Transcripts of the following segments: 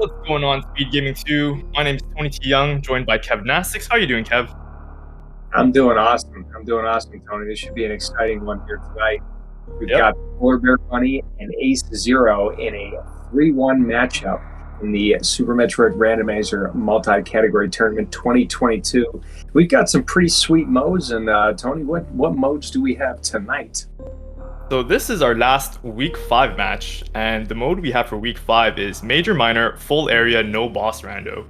What's going on, Speed Gaming 2? My name is Tony T. Young, joined by Kev Nastix. How are you doing, Kev? I'm doing awesome. I'm doing awesome, Tony. This should be an exciting one here tonight. We've Yep. got polarbearbunny and AceZer0 in a 3-1 matchup in the Super Metroid Randomizer multi-category tournament 2022. We've got some pretty sweet modes, and Tony, what modes do we have tonight? So this is our last Week 5 match, and the mode we have for Week 5 is Major Minor, Full Area, No Boss Rando.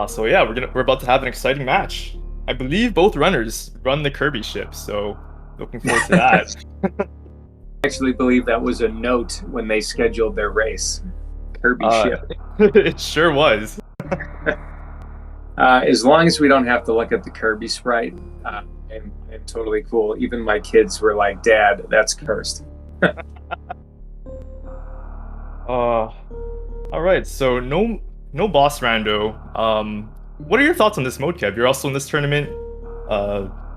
So yeah, we're about to have an exciting match. I believe both runners run the Kirby ship, so looking forward to that. I actually believe that was a note when they scheduled their race. Kirby ship. It sure was. As long as we don't have to look at the Kirby sprite, I'm totally cool. Even my kids were like, "Dad, that's cursed." All right, so no boss rando. What are your thoughts on this mode, Kev? You're also in this tournament.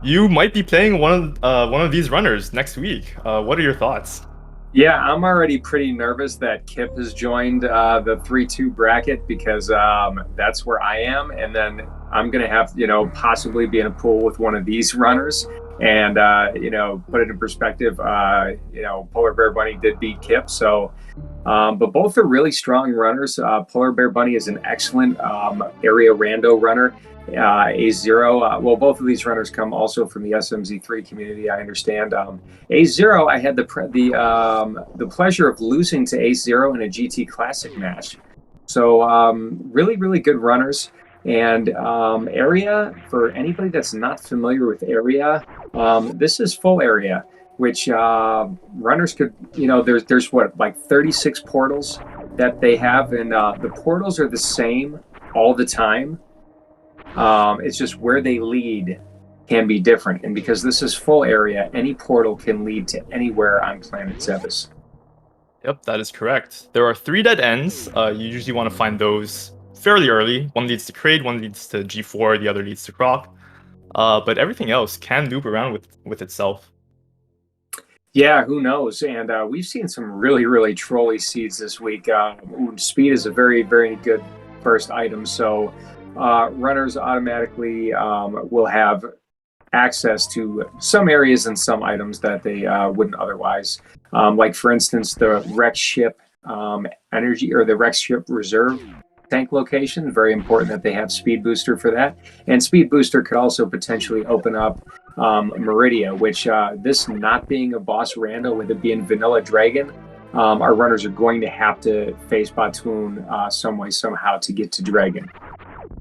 You might be playing one of these runners next week. What are your thoughts? Yeah, I'm already pretty nervous that Kip has joined the 3-2 bracket because that's where I am, and then I'm gonna have possibly be in a pool with one of these runners. And put it in perspective, polarbearbunny did beat Kip, so but both are really strong runners. Polarbearbunny is an excellent area rando runner. AceZer0, well, both of these runners come also from the SMZ3 community, I understand. AceZer0, I had the pleasure of losing to AceZer0 in a GT Classic match. So really, really good runners. And area, for anybody that's not familiar with area, this is full area, which runners could, there's what, like 36 portals that they have, and the portals are the same all the time. It's just where they lead can be different. And because this is full area, any portal can lead to anywhere on planet Zebes. Yep, that is correct. There are 3 dead ends. You usually want to find those fairly early. One leads to Kraid, one leads to G4, the other leads to Croc. But everything else can loop around with itself. Yeah, who knows? And we've seen some really, really trolly seeds this week. Speed is a very, very good first item. So runners automatically will have access to some areas and some items that they wouldn't otherwise. Like, for instance, the wreck ship energy, or the wreck ship reserve tank location. Very important that they have speed booster for that. And speed booster could also potentially open up Meridia, which this not being a boss rando, with it being vanilla dragon, our runners are going to have to face Batoon some way, somehow, to get to dragon.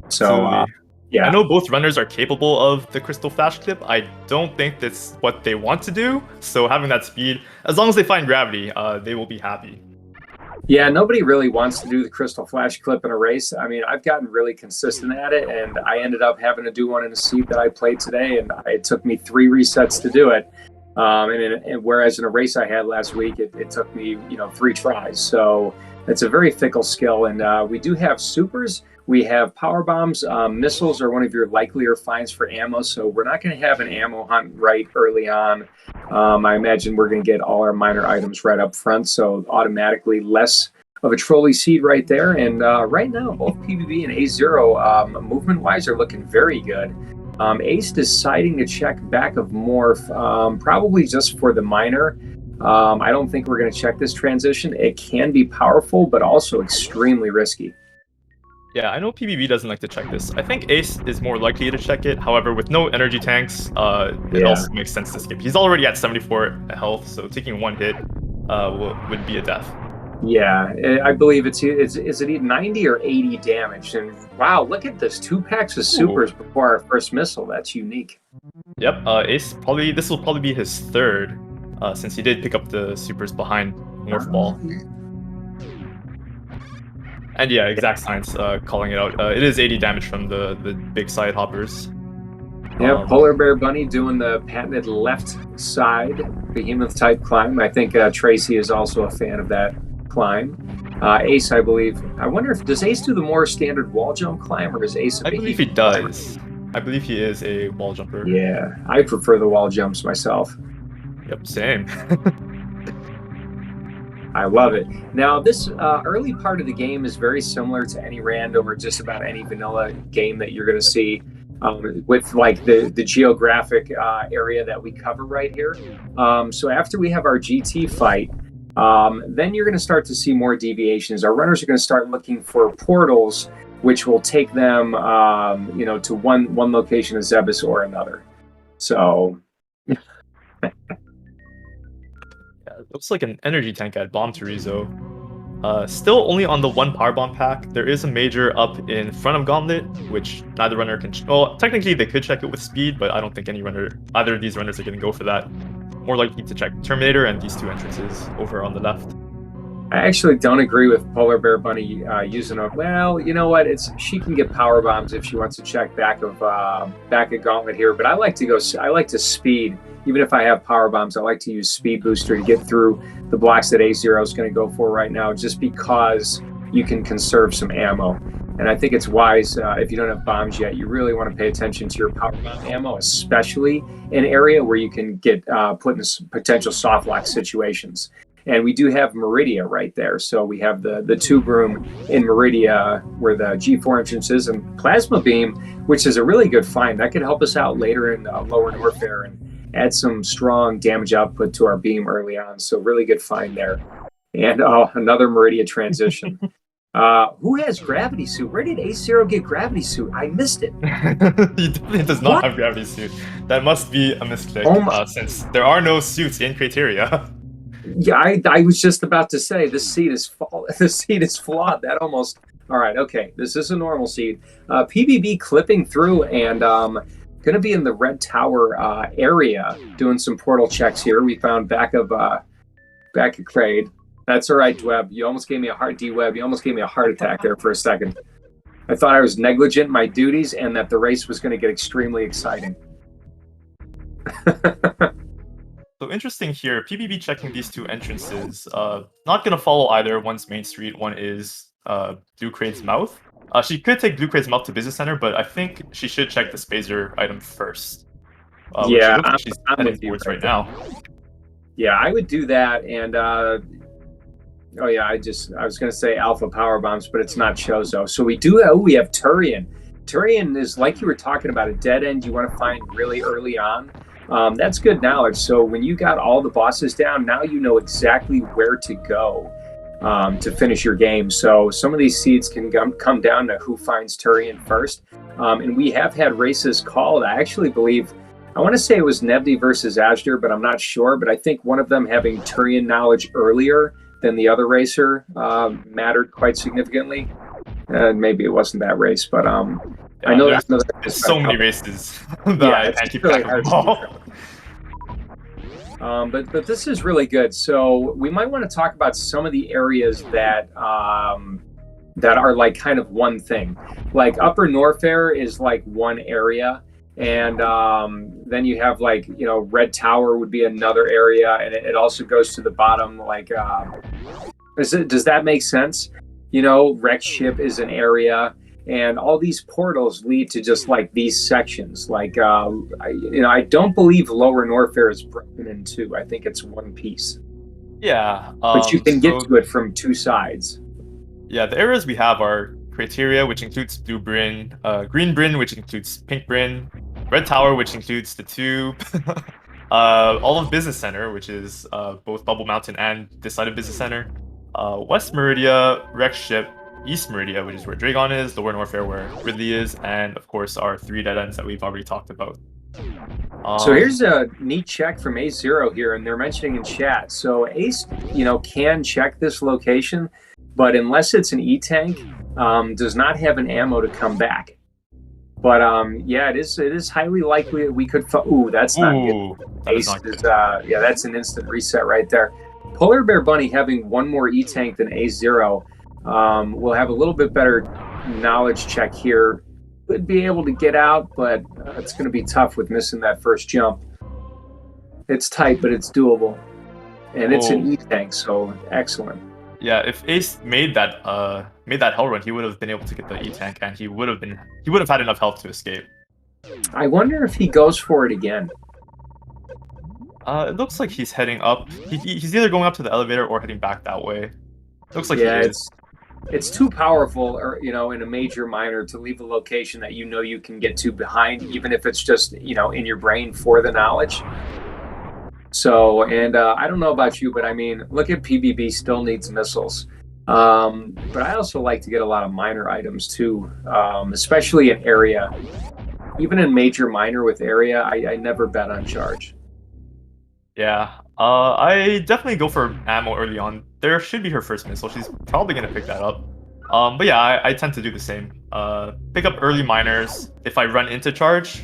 So yeah, I know both runners are capable of the crystal flash clip. I don't think that's what they want to do. So having that speed, as long as they find gravity, they will be happy. Yeah, nobody really wants to do the crystal flash clip in a race. I mean, I've gotten really consistent at it, and I ended up having to do one in a seed that I played today, and it took me 3 resets to do it. And whereas in a race I had last week, it took me 3 tries. So it's a very fickle skill. And we do have supers. We have power bombs. Missiles are one of your likelier finds for ammo, so we're not going to have an ammo hunt right early on. I imagine we're going to get all our minor items right up front, so automatically less of a trolley seed right there. And right now, both PBB and AceZer0, movement-wise, are looking very good. Ace deciding to check back of Morph, probably just for the minor. I don't think we're going to check this transition. It can be powerful, but also extremely risky. Yeah, I know PBB doesn't like to check this. I think Ace is more likely to check it. However, with no energy tanks, it also makes sense to skip. He's already at 74 health, so taking 1 hit would be a death. Yeah, I believe is it 90 or 80 damage? And wow, look at this, 2 packs of supers before our first missile. That's unique. Yep, Ace this will probably be his 3rd, since he did pick up the supers behind Morph Ball. And yeah, exact science calling it out. It is 80 damage from the big side hoppers. Yeah, polarbearbunny doing the patented left side behemoth type climb. I think Tracy is also a fan of that climb. Ace, I believe. I wonder does Ace do the more standard wall jump climb, or is Ace? I believe he does. I believe he is a wall jumper. Yeah, I prefer the wall jumps myself. Yep, same. I love it. Now, this early part of the game is very similar to any random or just about any vanilla game that you're going to see, with like the geographic area that we cover right here. So after we have our GT fight, then you're going to start to see more deviations. Our runners are going to start looking for portals, which will take them, to one location of Zebus or another. So. Yeah, it looks like an energy tank at Bomb Terizo. Still only on the one power bomb pack. There is a major up in front of Gauntlet, which neither runner can. Well, technically they could check it with speed, but I don't think either of these runners are going to go for that. More likely to check Terminator and these two entrances over on the left. I actually don't agree with Polar Bear Bunny using a. Well, you know what? She can get power bombs if she wants to check back at Gauntlet here. But I like to go. I like to speed. Even if I have power bombs, I like to use Speed Booster to get through the blocks that AceZer0 is going to go for right now, just because you can conserve some ammo. And I think it's wise, if you don't have bombs yet, you really want to pay attention to your power bomb ammo, especially in an area where you can get put in potential soft lock situations. And we do have Meridia right there. So we have the tube room in Meridia where the G4 entrance is, and Plasma Beam, which is a really good find. That could help us out later in Lower Norfair and add some strong damage output to our beam early on. So really good find there. And another Meridia transition. Who has Gravity Suit? Where did AceZer0 get Gravity Suit? I missed it. He definitely does not have Gravity Suit. That must be a mistake, since there are no suits in Criteria. Yeah, I was just about to say this seed is flawed. That almost. All right, okay. This is a normal seed. PBB clipping through and going to be in the Red Tower area doing some portal checks here. We found back of Kraid. That's all right, Dweb. You almost gave me a heart, D-Web. You almost gave me a heart attack there for a second. I thought I was negligent in my duties and that the race was going to get extremely exciting. So interesting here, PBB checking these two entrances. Not going to follow either. One's Main Street, one is Blue Crate's Mouth. She could take Blue Crate's Mouth to Business Center, but I think she should check the Spazer item first. Yeah, which she's heading towards right now. Yeah, I would do that. And oh yeah, I was going to say Alpha Power Bombs, but it's not Chozo. So we have Turian. Turian is, like you were talking about, a dead end you want to find really early on. That's good knowledge. So when you got all the bosses down, now you know exactly where to go to finish your game. So some of these seeds can come down to who finds Turian first. And we have had races called. I actually believe, I want to say it was Nebdi versus AceZer0, but I'm not sure. But I think one of them having Turian knowledge earlier than the other racer mattered quite significantly. Maybe it wasn't that race, but I know there's so many races that I can't keep track of them all. But this is really good. So we might want to talk about some of the areas that are like kind of one thing. Like Upper Norfair is like one area, and then you have like Red Tower would be another area, and it also goes to the bottom. Like, does that make sense? Wreck Ship is an area. And all these portals lead to just like these sections. Like, I don't believe Lower Norfair is broken in two. I think it's one piece. Yeah. But you can get to it from two sides. Yeah, the areas we have are Criteria, which includes Blue Bryn, Green Bryn, which includes Pink Bryn, Red Tower, which includes the Tube, all of Business Center, which is both Bubble Mountain and this side of Business Center, West Meridia, Wreck Ship, East Meridia, which is where Dragon is, Lower Norfair, where Ridley is, and of course our 3 dead ends that we've already talked about. So here's a neat check from AceZer0 here, and they're mentioning in chat. So Ace, can check this location, but unless it's an E-tank, does not have an ammo to come back. But yeah, it is highly likely that we could. Ooh, that's not good. Ace is that's an instant reset right there. Polar Bear Bunny having one more E-tank than AceZer0. We'll have a little bit better knowledge check here. Could be able to get out, but it's going to be tough with missing that first jump. It's tight, but it's doable. And it's an E-tank, so excellent. Yeah, if Ace made that hell run, he would have been able to get the E-tank, and he would have had enough health to escape. I wonder if he goes for it again. It looks like he's heading up. He's either going up to the elevator or heading back that way. Looks like he Yeah, is. it's too powerful, or in a major minor to leave a location that you can get to behind, even if it's just in your brain for the knowledge. So, and I don't know about you, but I mean, look at PBB still needs missiles. But I also like to get a lot of minor items too, especially in area. Even in major minor with area, I never bet on charge. Yeah. I definitely go for ammo early on. There should be her first missile. She's probably gonna pick that up. But yeah, I tend to do the same. Pick up early miners. If I run into charge,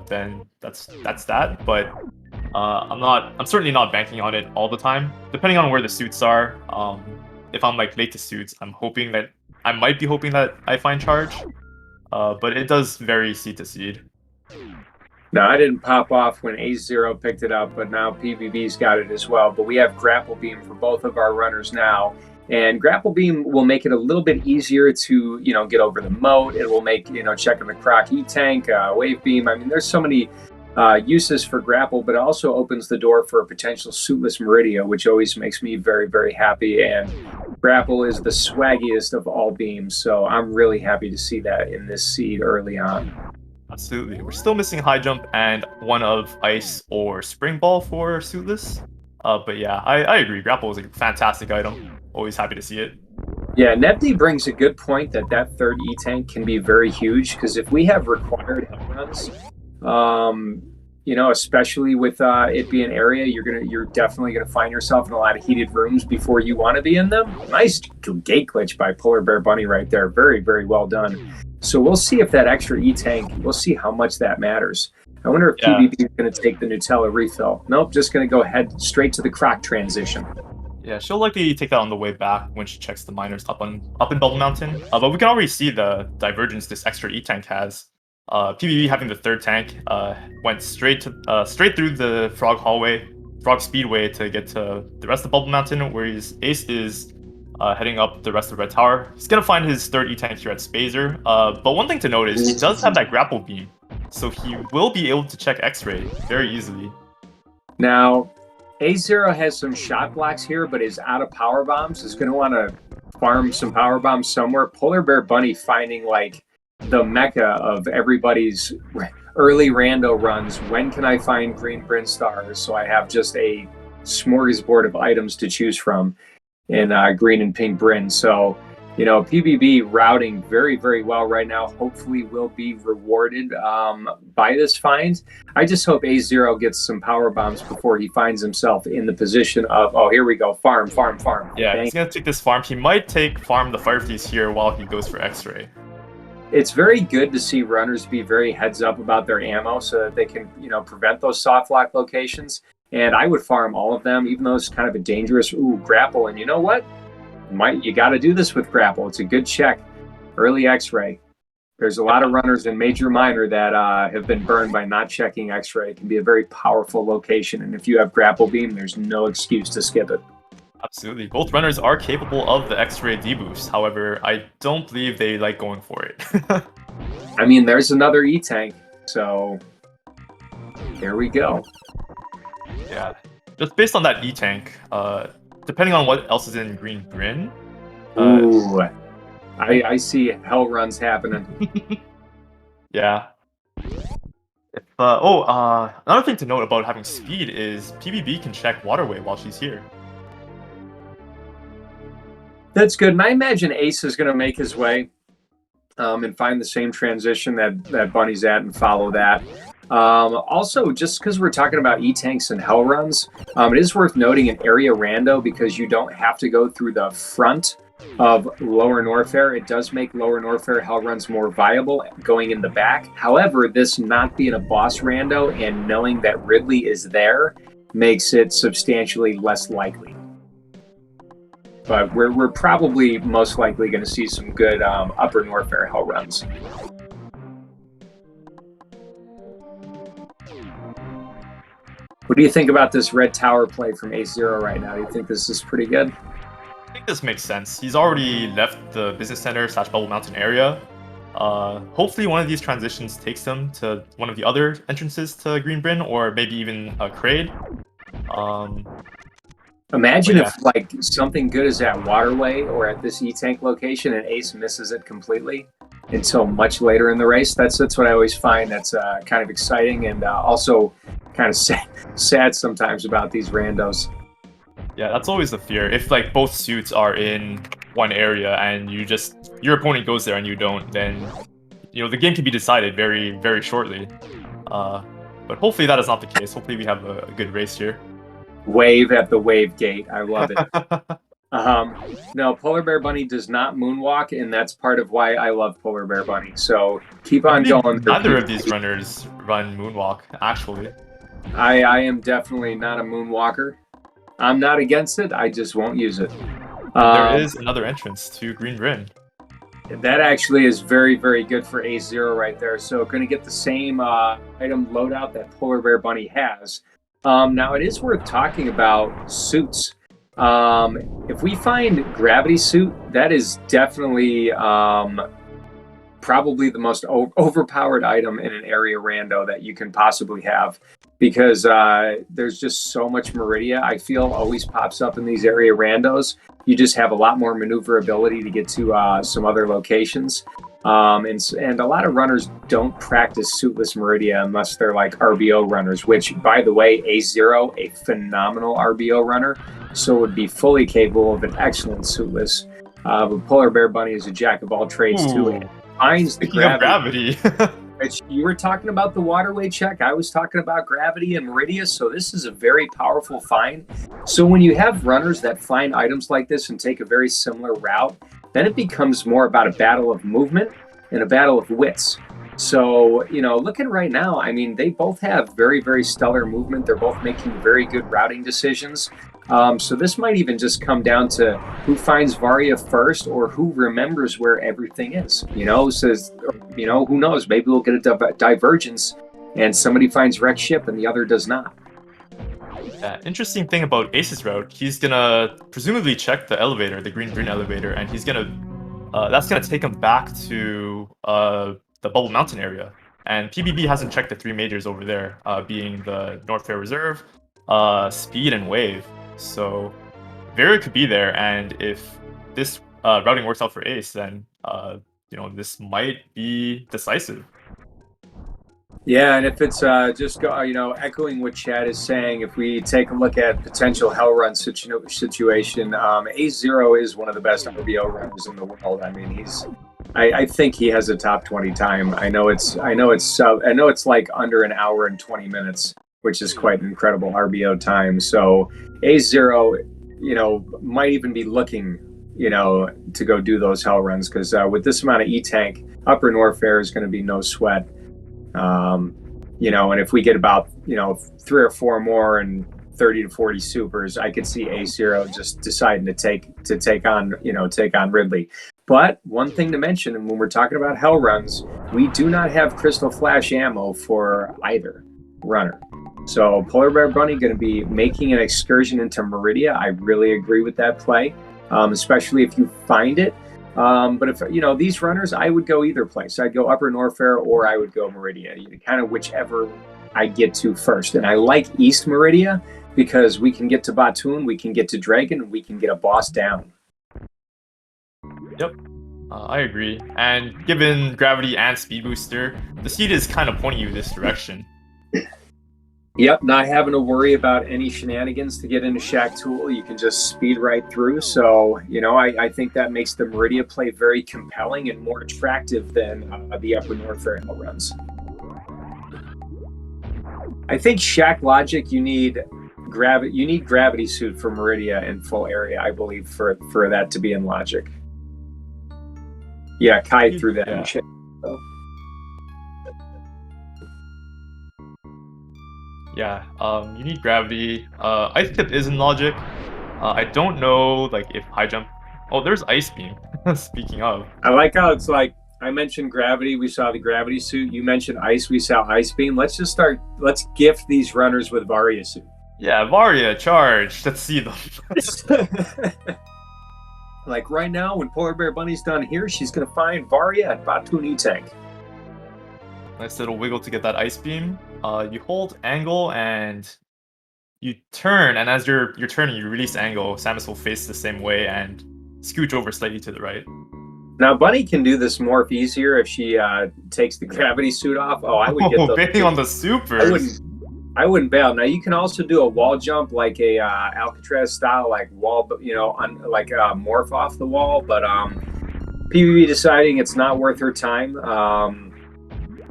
then that's that. But I'm certainly not banking on it all the time. Depending on where the suits are. If I'm like late to suits, I might be hoping that I find charge. But it does vary seed to seed. No, I didn't pop off when AceZer0 picked it up, but now PBB's got it as well. But we have Grapple Beam for both of our runners now. And Grapple Beam will make it a little bit easier to, get over the moat. It will make, checking the Croc E-Tank, Wave Beam. I mean, there's so many uses for Grapple, but it also opens the door for a potential suitless Meridia, which always makes me very, very happy. And Grapple is the swaggiest of all beams, so I'm really happy to see that in this seed early on. Absolutely. We're still missing high jump and one of ice or spring ball for suitless. But yeah, I agree. Grapple is a fantastic item. Always happy to see it. Yeah, Nepti brings a good point that third E-Tank can be very huge, because if we have required hell runs, especially with it being area, you're definitely gonna find yourself in a lot of heated rooms before you want to be in them. Nice gate glitch by polarbearbunny right there. Very, very well done. So we'll see if that extra E-Tank, we'll see how much that matters. I wonder if PBB is going to take the Nutella refill. Nope, just going to go ahead straight to the Croc transition. Yeah, she'll likely take that on the way back when she checks the miners up in Bubble Mountain. But we can already see the divergence this extra E-Tank has. PBB having the third tank went straight through the Frog Hallway, Frog Speedway to get to the rest of Bubble Mountain, where Ace is heading up the rest of Red Tower. He's gonna find his third E-Tank here at SpeedRun. But one thing to note is he does have that grapple beam, so he will be able to check X-ray very easily. Now, AceZer0 has some shot blocks here, but is out of power bombs. Is going to want to farm some power bombs somewhere. Polarbearbunny finding like the mecca of everybody's early rando runs. When can I find green Bryn stars? So I have just a smorgasbord of items to choose from in green and pink Bryn. So, PBB routing very, very well right now. Hopefully will be rewarded by this find. I just hope AceZer0 gets some power bombs before he finds himself in the position of, oh, here we go, farm. Yeah, he's going to take this farm. He might farm the Fire Thieves here while he goes for X-ray. It's very good to see runners be very heads up about their ammo so that they can, prevent those soft lock locations. And I would farm all of them, even though it's kind of a dangerous, grapple. And you know what? You got to do this with grapple. It's a good check. Early X-ray. There's a lot of runners in major minor that have been burned by not checking X-ray. It can be a very powerful location. And if you have grapple beam, there's no excuse to skip it. Absolutely. Both runners are capable of the X-ray deboost. However, I don't believe they like going for it. I mean, there's another E-Tank. So there we go. Yeah. Just based on that E-Tank, depending on what else is in green Bryn. Ooh. I see hell runs happening. Yeah. Another thing to note about having speed is PBB can check Waterway while she's here. That's good. And I imagine Ace is going to make his way and find the same transition that Bunny's at and follow that. Also, just because we're talking about E-Tanks and hell runs, it is worth noting an area rando, because you don't have to go through the front of Lower Norfair. It does make Lower Norfair hell runs more viable going in the back. However, this not being a boss rando and knowing that Ridley is there makes it substantially less likely. But we're probably most likely going to see some good Upper Norfair hell runs. What do you think about this Red Tower play from AceZer0 right now? Do you think this is pretty good? I think this makes sense. He's already left the business center / Bubble Mountain area. Hopefully one of these transitions takes him to one of the other entrances to Green Bryn, or maybe even Kraid. Um, but Imagine yeah, if like something good is at Waterway or at this E-Tank location and Ace misses it completely until much later in the race. That's what I always find that's kind of exciting and also kind of sad sometimes about these randos. yeah, that's always the fear. If like both suits are in one area and your opponent goes there and you don't, then the game can be decided very, very shortly. Uh, but hopefully that is not the case. Hopefully we have a good race here. Wave at the wave gate. I love it. Um, no, Polar Bear Bunny does not moonwalk, and that's part of why I love Polar Bear Bunny. So keep I on believe going there, neither people. of these runners run Moonwalk, actually. I am definitely not a moonwalker. I'm not against it. I just won't use it. And there Um, is another entrance to Green Rin. that actually is very, very good for AceZer0 right there. So going to get the same item loadout that Polar Bear Bunny has. Now, it is worth talking about suits. If we find Gravity Suit, that is definitely probably the most overpowered item in an area rando that you can possibly have because there's just so much Meridia, I feel, always pops up in these area randos. You just have a lot more maneuverability to get to some other locations. And a lot of runners don't practice suitless Meridia unless they're like RBO runners, which, by the way, AceZer0, a phenomenal RBO runner, so would be fully capable of an excellent suitless. But Polar Bear Bunny is a jack of all trades too, Ooh, and finds the speaking of gravity. gravity. Which you were talking about the waterway check. I was talking about gravity and Meridia. So this is a very powerful find. So when you have runners that find items like this and take a very similar route, then it becomes more about a battle of movement and a battle of wits. So, looking right now, I mean, they both have very, very stellar movement. They're both making very good routing decisions. So this might even just come down to who finds Varia first or who remembers where everything is. Says, who knows? Maybe we'll get a divergence and somebody finds wrecked ship and the other does not. Yeah, interesting thing about Ace's route, he's gonna presumably check the elevator, the green elevator, and that's gonna take him back to the Bubble Mountain area. And PBB hasn't checked the three majors over there, being the North Fair Reserve, Speed, and Wave. So Vera could be there, and if this routing works out for Ace, then this might be decisive. Yeah, and if it's echoing what Chad is saying, if we take a look at potential hell run situation, AceZer0 is one of the best RBO runners in the world. I mean, I think he has a top 20 time. I know it's like under an hour and 20 minutes, which is quite an incredible RBO time. So AceZer0, might even be looking, to go do those hell runs because with this amount of E-Tank, Upper Norfair is going to be no sweat. And if we get about 3 or 4 more and 30 to 40 supers, I could see AceZer0 just deciding to take on Ridley. But one thing to mention, and when we're talking about hell runs, we do not have Crystal Flash ammo for either runner. So Polar Bear Bunny going to be making an excursion into Meridia. I really agree with that play, especially if you find it. But if these runners, I would go either place. I'd go Upper Norfair or I would go Meridia, kind of whichever I get to first. And I like East Meridia because we can get to Batoon, we can get to Dragon, and we can get a boss down. Yep, I agree. And given gravity and speed booster, the seed is kind of pointing you this direction. Yep, not having to worry about any shenanigans to get into Shack Tool. You can just speed right through. So, I think that makes the Meridia play very compelling and more attractive than the Upper Norfair hell runs. I think Shack Logic, you need gravity suit for Meridia in full area, I believe, for that to be in Logic. Yeah, Kai threw that in chat. So. Yeah, you need gravity. Ice Tip is in Logic. I don't know, like, if high jump... Oh, there's Ice Beam, speaking of. I like how it's like, I mentioned gravity, we saw the gravity suit. You mentioned ice, we saw Ice Beam. Let's gift these runners with Varia suit. Yeah, Varia, charge. Let's see them. Like right now, when Polar Bear Bunny's done here, she's going to find Varia at Batoon E-Tank. Nice little wiggle to get that Ice Beam. You hold angle and you turn, and as you're turning, you release angle. Samus will face the same way and scooch over slightly to the right. Now, Bunny can do this morph easier if she takes the gravity suit off. Oh, I would get Oh, those. baiting on the supers. I wouldn't bail. Now you can also do a wall jump like a Alcatraz style, like wall, like morph off the wall. But PvP deciding it's not worth her time.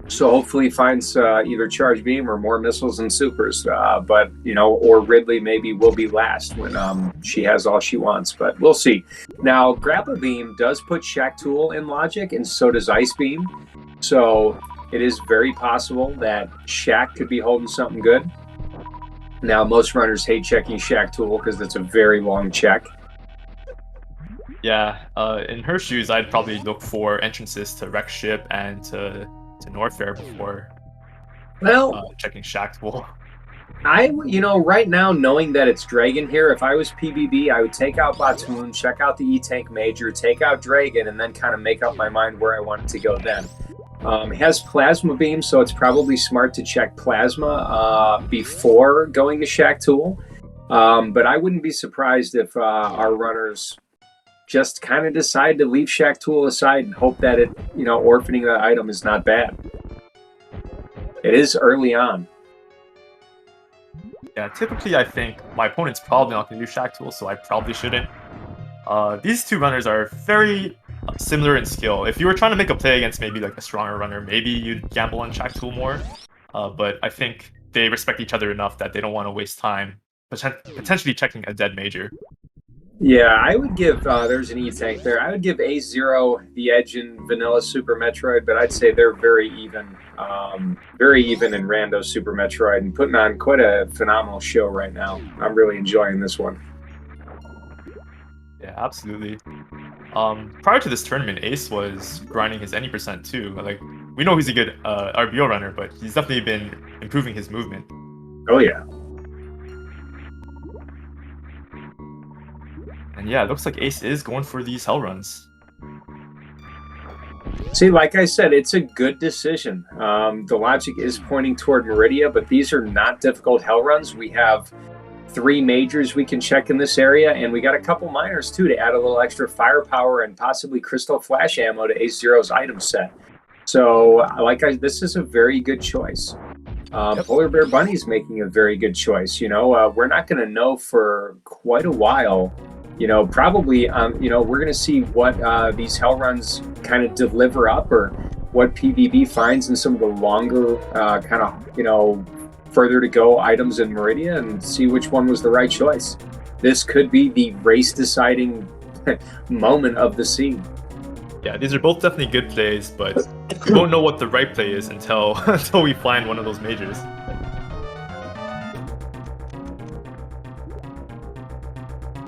So hopefully finds either charge beam or more missiles and supers. But or Ridley maybe will be last when she has all she wants. But we'll see. Now grapple beam does put Shaq Tool in logic, and so does Ice Beam. So it is very possible that Shaq could be holding something good. Now, most runners hate checking Shaq Tool because it's a very long check. Yeah, in her shoes, I'd probably look for entrances to Wreck Ship and to Norfair before checking Shaq Tool. Right now, knowing that it's Dragon here, if I was PBB, I would take out Batoon, check out the E-Tank Major, take out Dragon, and then kind of make up my mind where I want it to go then. It has Plasma Beam, so it's probably smart to check Plasma before going to Shaq Tool. But I wouldn't be surprised if our runners just kind of decide to leave Shaq Tool aside and hope that orphaning the item is not bad. It is early on. Yeah, typically I think my opponent's probably not going to do Shaq Tool, so I probably shouldn't. These two runners are very similar in skill. If you were trying to make a play against maybe like a stronger runner, maybe you'd gamble on Shaq Tool more. But I think they respect each other enough that they don't want to waste time potentially checking a dead major. Yeah, I would give, there's an E-Tank there. I would give AceZer0 the edge in Vanilla Super Metroid, but I'd say they're very even in Rando Super Metroid and putting on quite a phenomenal show right now. I'm really enjoying this one. Yeah, absolutely. Prior to this tournament, Ace was grinding his any percent too. Like, we know he's a good RBO runner, but he's definitely been improving his movement. Oh yeah. And yeah, it looks like Ace is going for these hell runs. See, like I said, it's a good decision. The logic is pointing toward Meridia, but these are not difficult hell runs. We have 3 majors we can check in this area, and we got a couple minors too to add a little extra firepower and possibly crystal flash ammo to AceZero's item set. So, this is a very good choice. Polar Bear Bunny's making a very good choice. We're not going to know for quite a while. Probably, we're going to see what these hell runs kind of deliver up, or what PvP finds in some of the longer further to go items in Meridia, and see which one was the right choice. This could be the race deciding moment of the scene. Yeah, these are both definitely good plays, but we won't know what the right play is until we find one of those majors.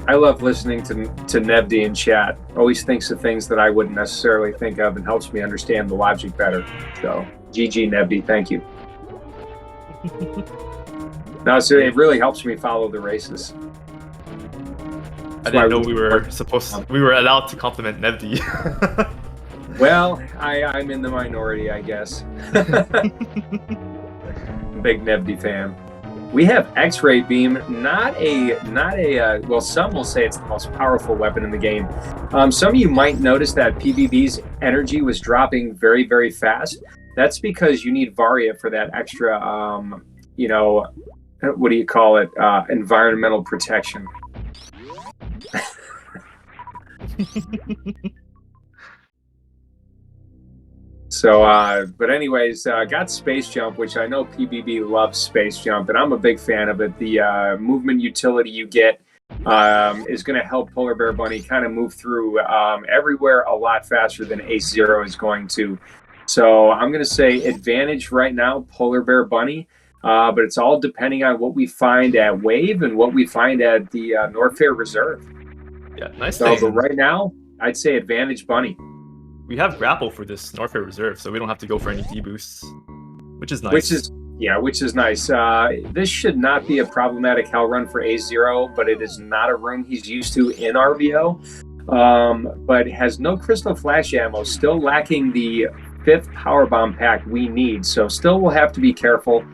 I love listening to Nevdi in chat. Always thinks of things that I wouldn't necessarily think of, and helps me understand the logic better. So, GG Nevdi, thank you. No, so it really helps me follow the races. I didn't know we were allowed to compliment Nevdi. Well, I'm in the minority, I guess. Big Nevdi fan. We have X-Ray Beam, well, some will say it's the most powerful weapon in the game. Some of you might notice that PvB's energy was dropping very, very fast. That's because you need Varia for that extra, what do you call it? Environmental protection. So, but anyways, got Space Jump, which I know PBB loves Space Jump, and I'm a big fan of it. The movement utility you get is going to help Polar Bear Bunny kind of move through everywhere a lot faster than AceZer0 is going to. So I'm going to say advantage right now, Polar Bear Bunny, but it's all depending on what we find at Wave and what we find at the Norfair Reserve. Yeah, nice. So, but right now, I'd say advantage Bunny. We have grapple for this Norfair Reserve, so we don't have to go for any D-boosts, which is nice. Which is nice. This should not be a problematic hell run for AceZer0, but it is not a room he's used to in RBO. But has no crystal flash ammo, still lacking the 5th power bomb pack we need. So still we'll have to be careful.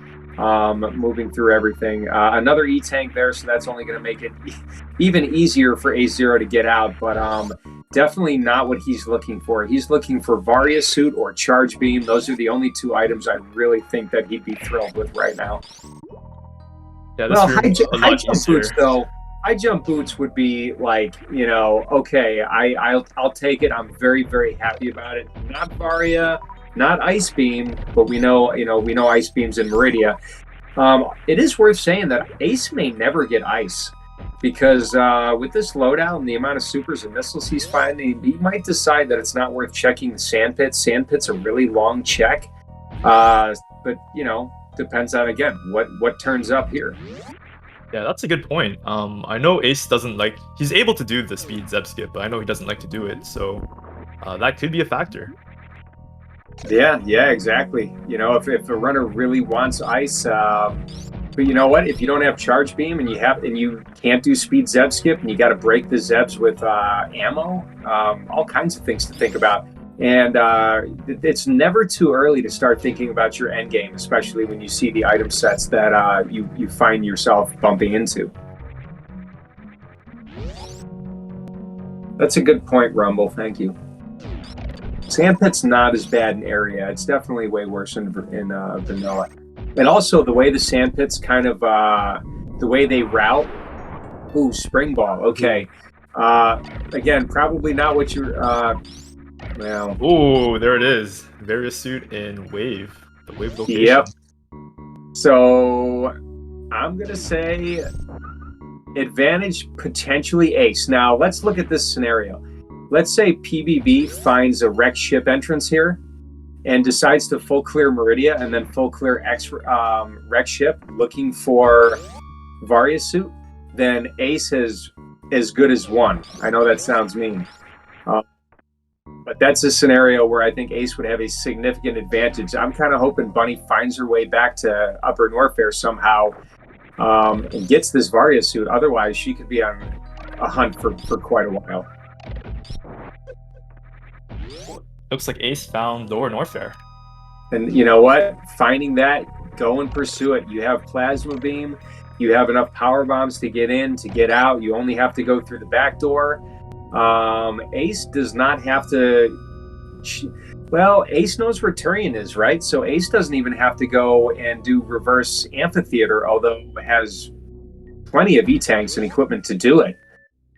moving through everything. Another E-tank there, so that's only going to make it even easier for AceZer0 to get out, but definitely not what he's looking for. He's looking for Varia Suit or Charge Beam. Those are the only two items I really think that he'd be thrilled with right now. Yeah, Well, high jump boots though. High jump boots would be like, you know, okay, I'll take it. I'm very, very happy about it. Not Varia, not Ice Beam, but we know Ice Beam's in Meridia. It is worth saying that Ace may never get Ice because with this loadout and the amount of supers and missiles he's finding, he might decide that it's not worth checking the Sandpit. Sandpit's a really long check, but you know, depends on again what turns up here. Yeah, that's a good point. I know Ace doesn't like. He's able to do the speed Zeb skip, but I know he doesn't like to do it. So that could be a factor. Yeah, exactly. You know, if a runner really wants Ice, but you know what? If you don't have Charge Beam and you can't do speed Zeb skip and you got to break the Zebs with ammo, all kinds of things to think about. And it's never too early to start thinking about your end game, especially when you see the item sets that you find yourself bumping into. That's a good point, Rumble. Thank you. Sandpit's not as bad in area. It's definitely way worse in vanilla. And also the way the Sandpits kind of the way they route. Ooh, Spring Ball. Okay. Again, probably not what you're. Well. Ooh, there it is. Various suit in wave. The wave location. Yep. So I'm gonna say advantage potentially Ace. Now let's look at this scenario. Let's say PBB finds a wrecked ship entrance here and decides to full clear Meridia and then full clear wrecked ship looking for Varia suit, then Ace is as good as won. I know that sounds mean. But that's a scenario where I think Ace would have a significant advantage. I'm kind of hoping Bunny finds her way back to Upper Norfair somehow and gets this Varia suit. Otherwise, she could be on a hunt for quite a while. Looks like Ace found Lower Norfair. And you know what? Finding that, go and pursue it. You have Plasma Beam. You have enough power bombs to get in, to get out. You only have to go through the back door. Ace does not have to. Well, Ace knows where Turian is, right? So Ace doesn't even have to go and do reverse amphitheater, although it has plenty of E-tanks and equipment to do it.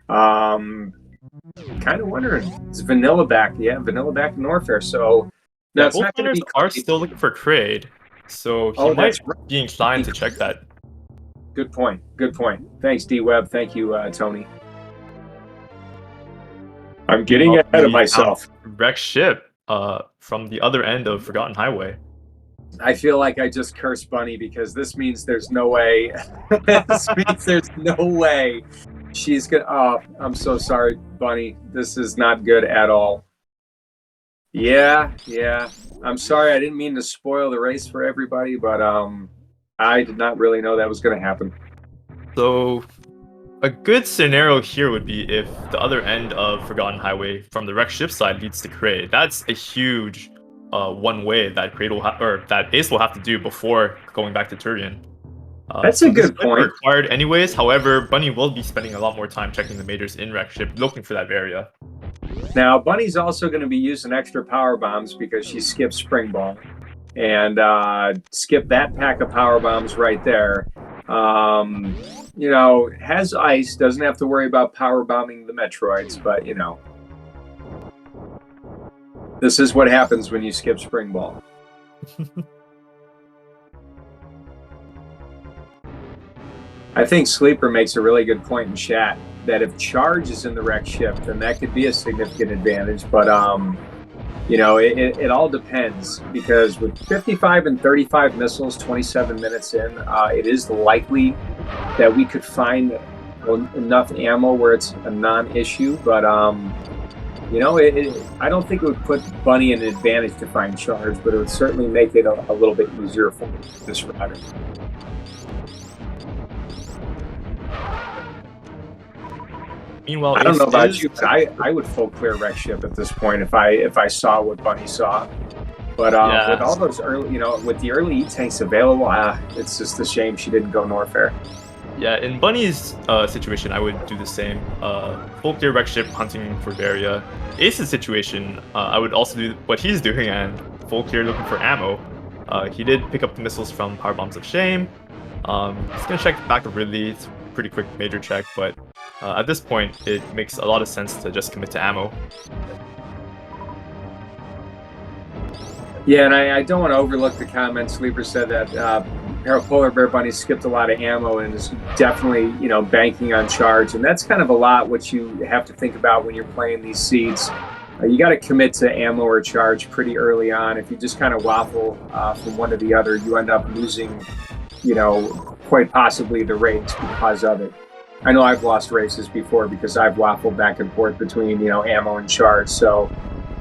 Kind of wondering, is Vanilla back? Yeah, Vanilla back in Norfair. So yeah, both runners are still looking for Kraid, so he might be inclined to check that. Good point. Good point. Thanks, D-Web. Thank you, Tony. I'm getting ahead of myself. Wrecked ship from the other end of Forgotten Highway. I feel like I just cursed Bunny because this means there's no way. This means there's no way she's gonna. Oh, I'm so sorry, Bunny. This is not good at all. Yeah. I'm sorry. I didn't mean to spoil the race for everybody, but I did not really know that was going to happen. So, a good scenario here would be if the other end of Forgotten Highway from the wrecked ship side leads to Kraid. That's a huge one way that Kraid will that Ace will have to do before going back to Turian. That's a good point. Required anyways. However, Bunny will be spending a lot more time checking the majors in wrecked ship, looking for that Varia. Now, Bunny's also going to be using extra power bombs because she skipped Spring Ball. And skip that pack of power bombs right there. You know, has ice, doesn't have to worry about power bombing the Metroids, but you know, this is what happens when you skip Spring Ball. I think Sleeper makes a really good point in chat that if Charge is in the wrecked ship, then that could be a significant advantage, but you know, it all depends because with 55 and 35 missiles, 27 minutes in, it is likely that we could find enough ammo where it's a non-issue. But, you know, I don't think it would put Bunny in an advantage to find Charge, but it would certainly make it a little bit easier for this rider. Meanwhile, I don't know about you, but I would full clear wreck ship at this point if I saw what Bunny saw. But with Yeah, all those early, with the early E-tanks available, it's just a shame she didn't go Norfair. yeah. In Bunny's situation, I would do the same. Full clear wreck ship hunting for Varia. Ace's situation, I would also do what he's doing and full clear looking for ammo. He did pick up the missiles from Power Bombs of Shame. He's gonna check back to Ridley. It's a pretty quick major check, but at this point, it makes a lot of sense to just commit to ammo. Yeah, and I don't want to overlook the comment. Sleeper said that Polar Bear Bunny skipped a lot of ammo and is definitely, banking on charge. And that's kind of a lot what you have to think about when you're playing these seeds. You got to commit to ammo or charge pretty early on. If you just kind of waffle from one to the other, you end up losing, quite possibly the race because of it. I know I've lost races before because I've waffled back and forth between, ammo and charge. So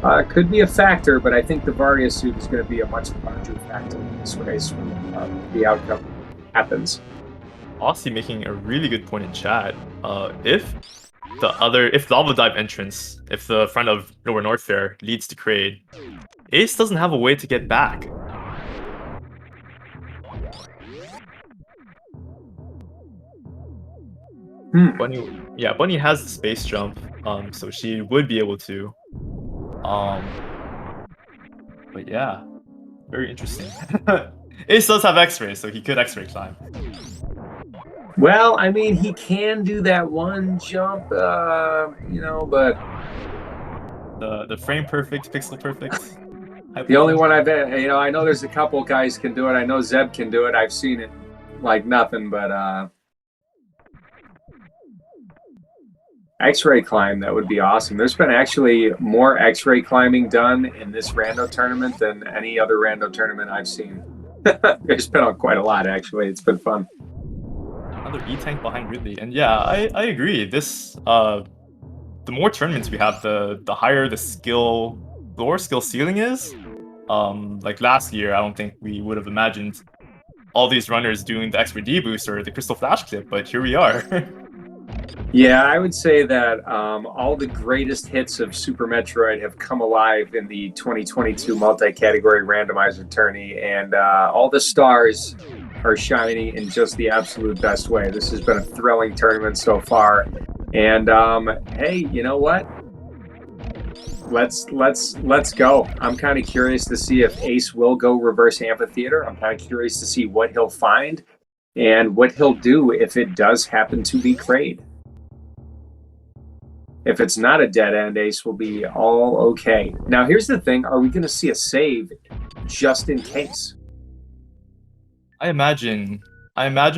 it could be a factor, but I think the Varia suit is going to be a much larger factor in this race when the outcome happens. Aussie making a really good point in chat. If Lava Dive entrance, if the front of Lower Northfair leads to Kraid, Ace doesn't have a way to get back. Bunny has the space jump, so she would be able to. But yeah, very interesting. Ace does have X-ray, so he could X-ray climb. Well, I mean, he can do that one jump, but the frame perfect, pixel perfect. The only one I've, I know there's a couple guys can do it. I know Zeb can do it. I've seen it like nothing, but X-ray climb, that would be awesome. There's been actually more X-ray climbing done in this rando tournament than any other rando tournament I've seen. There's been quite a lot, actually. It's been fun. Another E-tank behind Ridley, and yeah, I agree. This the more tournaments we have, the higher the lower skill ceiling is. Like last year, I don't think we would have imagined all these runners doing the X-ray D-boost or the Crystal Flash clip, but here we are. Yeah, I would say that all the greatest hits of Super Metroid have come alive in the 2022 multi-category randomizer tourney, and all the stars are shining in just the absolute best way. This has been a thrilling tournament so far, and hey, you know what? Let's go. I'm kind of curious to see if Ace will go reverse amphitheater. I'm kind of curious to see what he'll find and what he'll do if it does happen to be Kraid. If it's not a dead end, Ace will be all okay. Now, here's the thing. Are we going to see a save just in case? I imagine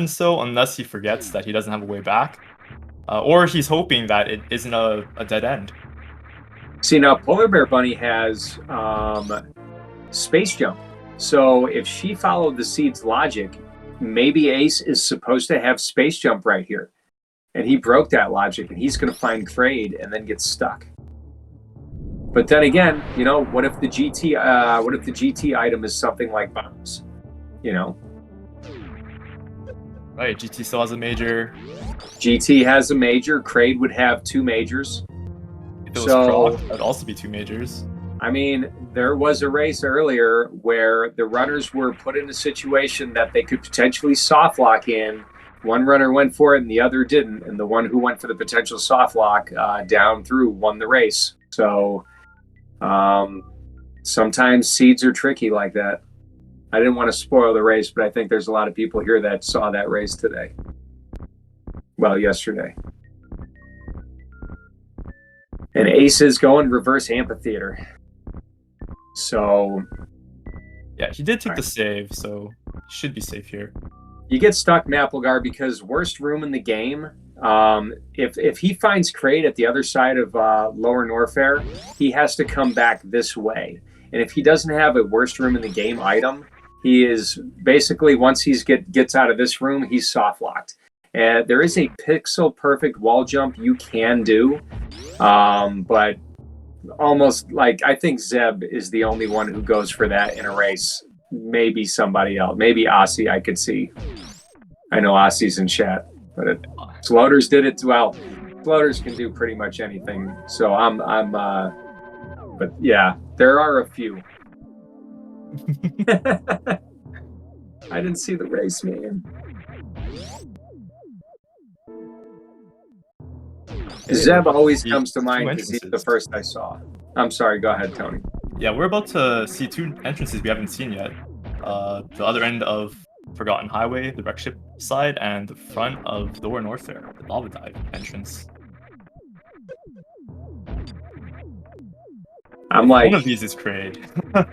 so, unless he forgets that he doesn't have a way back. Or he's hoping that it isn't a dead end. See, now Polar Bear Bunny has space jump. So if she followed the seed's logic, maybe Ace is supposed to have space jump right here. And he broke that logic, and he's going to find Kraid and then get stuck. But then again, what if the GT item is something like bombs? Right, GT still has a major. GT has a major. Kraid would have two majors. If it was Croc, that would also be two majors. I mean, there was a race earlier where the runners were put in a situation that they could potentially soft lock in. One runner went for it and the other didn't, and the one who went for the potential soft lock down through won the race. So sometimes seeds are tricky like that. I didn't want to spoil the race, but I think there's a lot of people here that saw that race today. Well, yesterday. And Ace is going reverse amphitheater. So yeah, he did take the save, so he should be safe here. You get stuck, Mapplegar, because worst room in the game. If he finds Kraid at the other side of Lower Norfair, he has to come back this way. And if he doesn't have a worst room in the game item, he is basically, once he gets out of this room, he's soft locked. There is a pixel perfect wall jump you can do, but almost like I think Zeb is the only one who goes for that in a race. Maybe somebody else. Maybe Aussie I could see. I know Aussie's in chat, but Floaters did it well. Floaters can do pretty much anything. So but yeah, there are a few. I didn't see the race, man. Zeb always comes to mind because he's the first I saw. I'm sorry, go ahead, Tony. Yeah, we're about to see two entrances we haven't seen yet. The other end of Forgotten Highway, the wreck ship side, and the front of Lower North Fair, the lava dive entrance. I'm like, one of these is Kraid.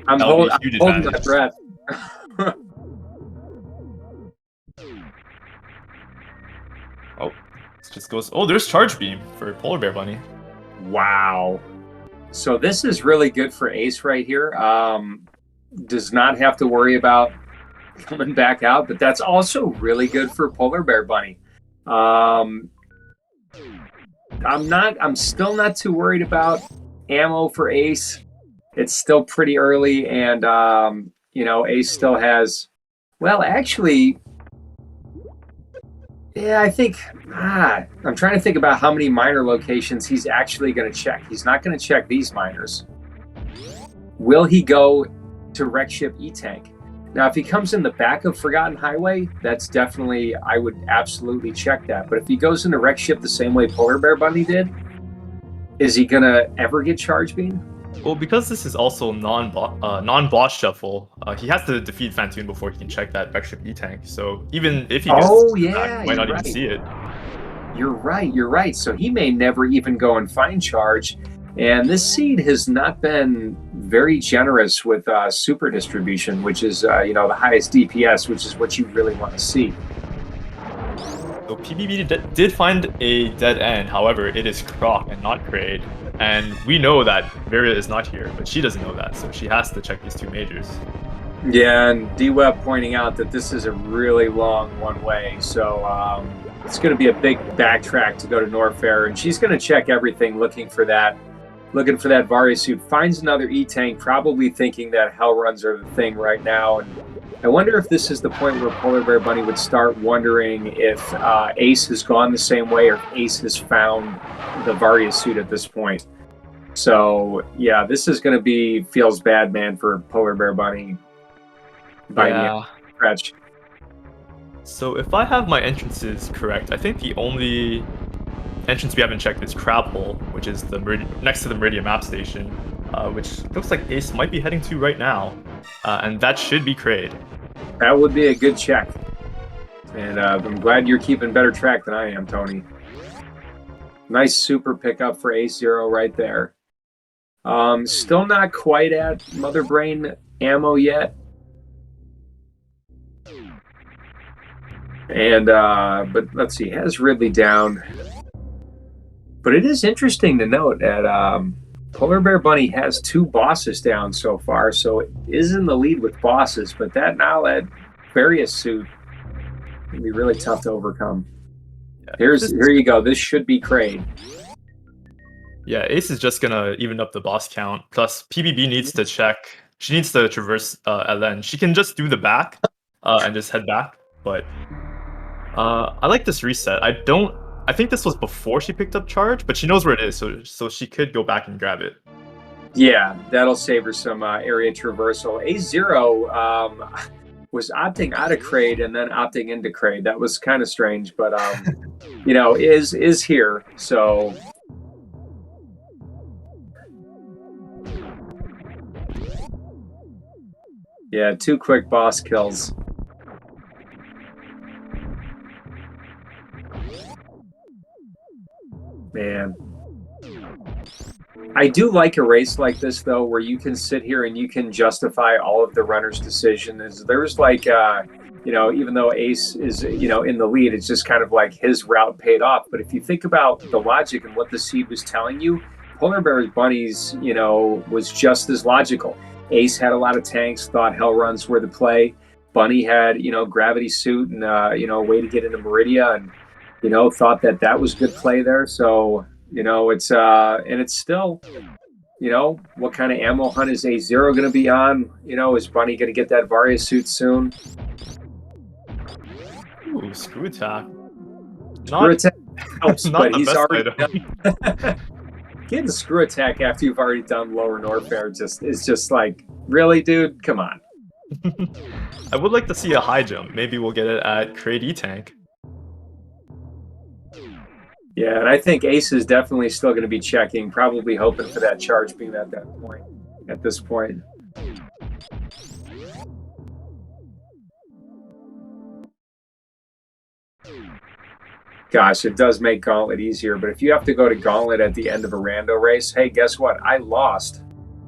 I'm holding my breath. Oh, it just goes. Oh, there's Charge Beam for Polar Bear Bunny. Wow. So this is really good for Ace right here. Does not have to worry about coming back out, but that's also really good for Polar Bear Bunny. I'm still not too worried about ammo for Ace. It's still pretty early, and Ace still has, well, actually, yeah, I think I'm trying to think about how many miner locations he's actually going to check. He's not going to check these miners. Will he go to wreck ship E-Tank? Now, if he comes in the back of Forgotten Highway, that's definitely, I would absolutely check that. But if he goes into wreck ship the same way Polar Bear Bunny did, is he going to ever get Charge Beam? Well, because this is also non-boss shuffle, he has to defeat Phantoon before he can check that wreck ship E-Tank. So even if he gets back, might not even see it. You're right. So he may never even go and find Charge. And this seed has not been very generous with super distribution, which is, the highest DPS, which is what you really want to see. So PBB did find a dead end. However, it is Croc and not Kraid. And we know that Varia is not here, but she doesn't know that, so she has to check these two majors. Yeah, and D-Web pointing out that this is a really long one-way, so it's going to be a big backtrack to go to Norfair, and she's going to check everything looking for that Varia suit. Finds another E-Tank, probably thinking that Hell Runs are the thing right now, and I wonder if this is the point where Polar Bear Bunny would start wondering if Ace has gone the same way or if Ace has found the Varia suit at this point. So, yeah, this is going to feels bad, man, for Polar Bear Bunny by the stretch. So if I have my entrances correct, I think the only entrance we haven't checked is Crab Hole, which is next to the Meridian map station, which looks like Ace might be heading to right now. And that should be Kraid. That would be a good check. And I'm glad you're keeping better track than I am, Tony. Nice super pickup for AceZer0 right there. Still not quite at Mother Brain ammo yet. And, but let's see, has Ridley down. But it is interesting to note that Polar Bear Bunny has 2 bosses down so far, so it is in the lead with bosses, but that Various suit can be really tough to overcome. Yeah, here you go. This should be Kraid. Yeah, Ace is just gonna even up the boss count. Plus, PBB needs to check. She needs to traverse LN. She can just do the back and just head back. But I like this reset. I think this was before she picked up Charge, but she knows where it is, so she could go back and grab it. Yeah, that'll save her some area traversal. AceZer0 was opting out of Kraid and then opting into Kraid. That was kind of strange, but is here. So yeah, 2 quick boss kills. Man. I do like a race like this, though, where you can sit here and you can justify all of the runner's decisions. There's like, even though Ace is, in the lead, it's just kind of like his route paid off. But if you think about the logic and what the seed was telling you, Polar Bear Bunny's, was just as logical. Ace had a lot of tanks, thought Hell Runs were the play. Bunny had, gravity suit and, a way to get into Meridia and, thought that was good play there. So, it's and it's still, what kind of ammo hunt is AceZer0 going to be on? Is Bunny going to get that Varia suit soon? Ooh, screw attack. Screw attack helps, but he's already done. Getting screw attack after you've already done Lower Norfair is just like Really, dude? Come on. I would like to see a high jump. Maybe we'll get it at Crate E-Tank. Yeah, and I think Ace is definitely still going to be checking, probably hoping for that charge beam at that point. At this point. Gosh, it does make Gauntlet easier, but if you have to go to Gauntlet at the end of a rando race, hey, guess what? I lost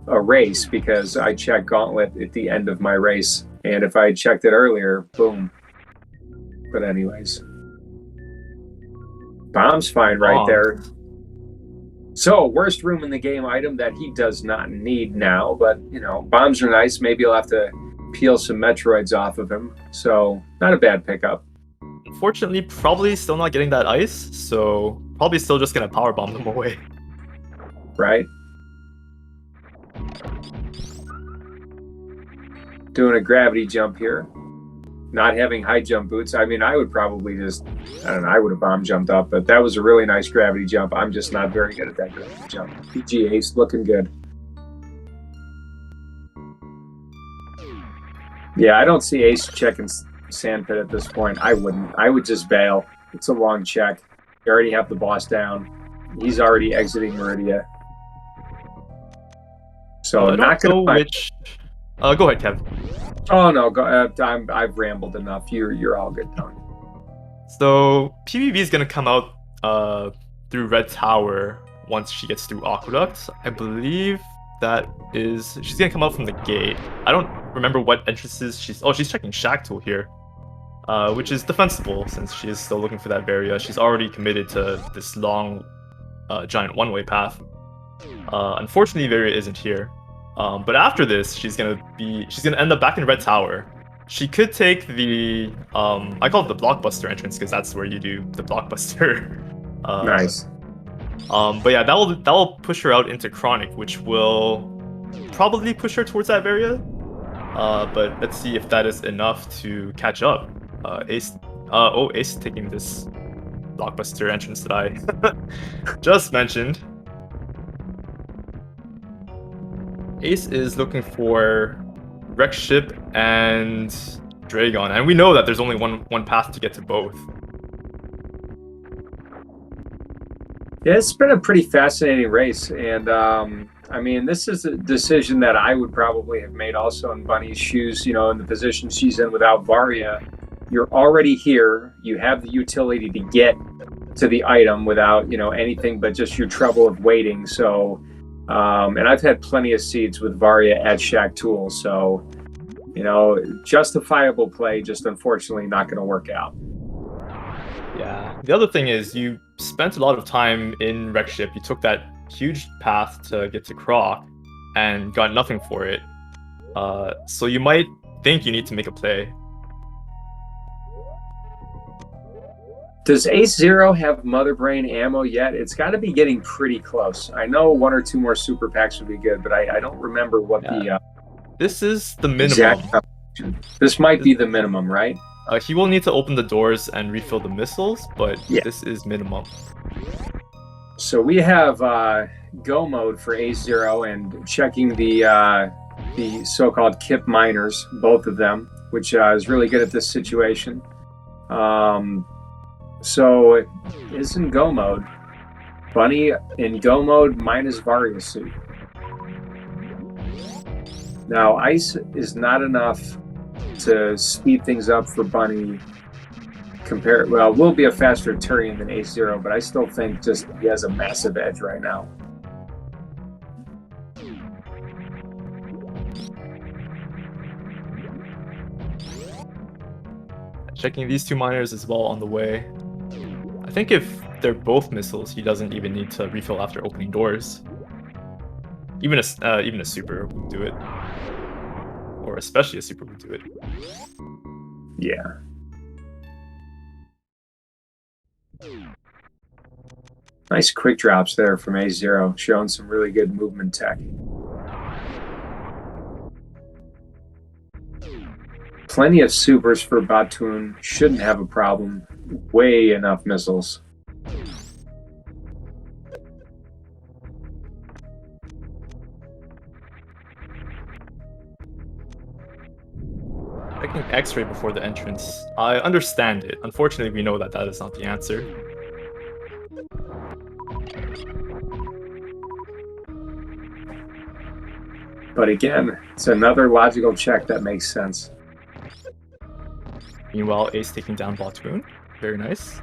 a race because I checked Gauntlet at the end of my race. And if I had checked it earlier, boom. But anyways. Bomb's fine right there. So, worst room in the game item that he does not need now, but, you know, bombs are nice. Maybe you'll have to peel some Metroids off of him. So, not a bad pickup. Unfortunately, probably still not getting that ice, so probably still just gonna power bomb them away. Right? Doing a gravity jump here. Not having high jump boots. I mean, I would probably just, I don't know, I would have bomb jumped up, but that was a really nice gravity jump. I'm just not very good at that gravity jump. PG Ace looking good. Yeah, I don't see Ace checking Sandpit at this point. I wouldn't. I would just bail. It's a long check. You already have the boss down. He's already exiting Meridia. So I not don't know gonna which. Go ahead, Kev. Oh no, I've rambled enough. You're all good, Tony. So PvP is gonna come out through Red Tower once she gets through Aqueduct. I believe that is she's gonna come out from the gate. I don't remember what entrances she's. Oh, she's checking Shack Tool here, which is defensible since she is still looking for that Varia. She's already committed to this long, giant one-way path. Unfortunately, Varia isn't here. But after this, she's gonna end up back in Red Tower. She could take the I call it the Blockbuster entrance because that's where you do the Blockbuster. Nice. But yeah, that will push her out into Chronic, which will probably push her towards that area. But let's see if that is enough to catch up. Ace is taking this Blockbuster entrance that I just mentioned. Ace is looking for Wreck Ship and Dragon, and we know that there's only one path to get to both. Yeah, it's been a pretty fascinating race, and I mean, this is a decision that I would probably have made also in Bunny's shoes. You know, in the position she's in without Varia, you're already here. You have the utility to get to the item without anything but just your trouble of waiting. So. And I've had plenty of seeds with Varia at Shack Tool, so justifiable play, just unfortunately not going to work out. Yeah. The other thing is you spent a lot of time in Wreck Ship. You took that huge path to get to Croc and got nothing for it. So you might think you need to make a play. Does AceZer0 have Mother Brain ammo yet? It's got to be getting pretty close. I know one or two more super packs would be good, but I don't remember what the. This is the minimum. This might be the minimum, right? He will need to open the doors and refill the missiles, but this is minimum. So we have go mode for AceZer0 and checking the so-called Kip miners, both of them, which is really good at this situation. So it is in go mode. Bunny in go mode minus Varia suit. Now ice is not enough to speed things up for Bunny. Will be a faster Turian than AceZer0, but I still think just he has a massive edge right now. Checking these two miners as well on the way. I think if they're both missiles, he doesn't even need to refill after opening doors. Even a super would do it, or especially a super would do it. Yeah. Nice quick drops there from AceZer0, showing some really good movement tech. Plenty of supers for Batoon. Shouldn't have a problem. Way enough missiles. Checking X-ray before the entrance. I understand it. Unfortunately, we know that that is not the answer. But again, it's another logical check that makes sense. Meanwhile, Ace taking down Botwoon. Very nice.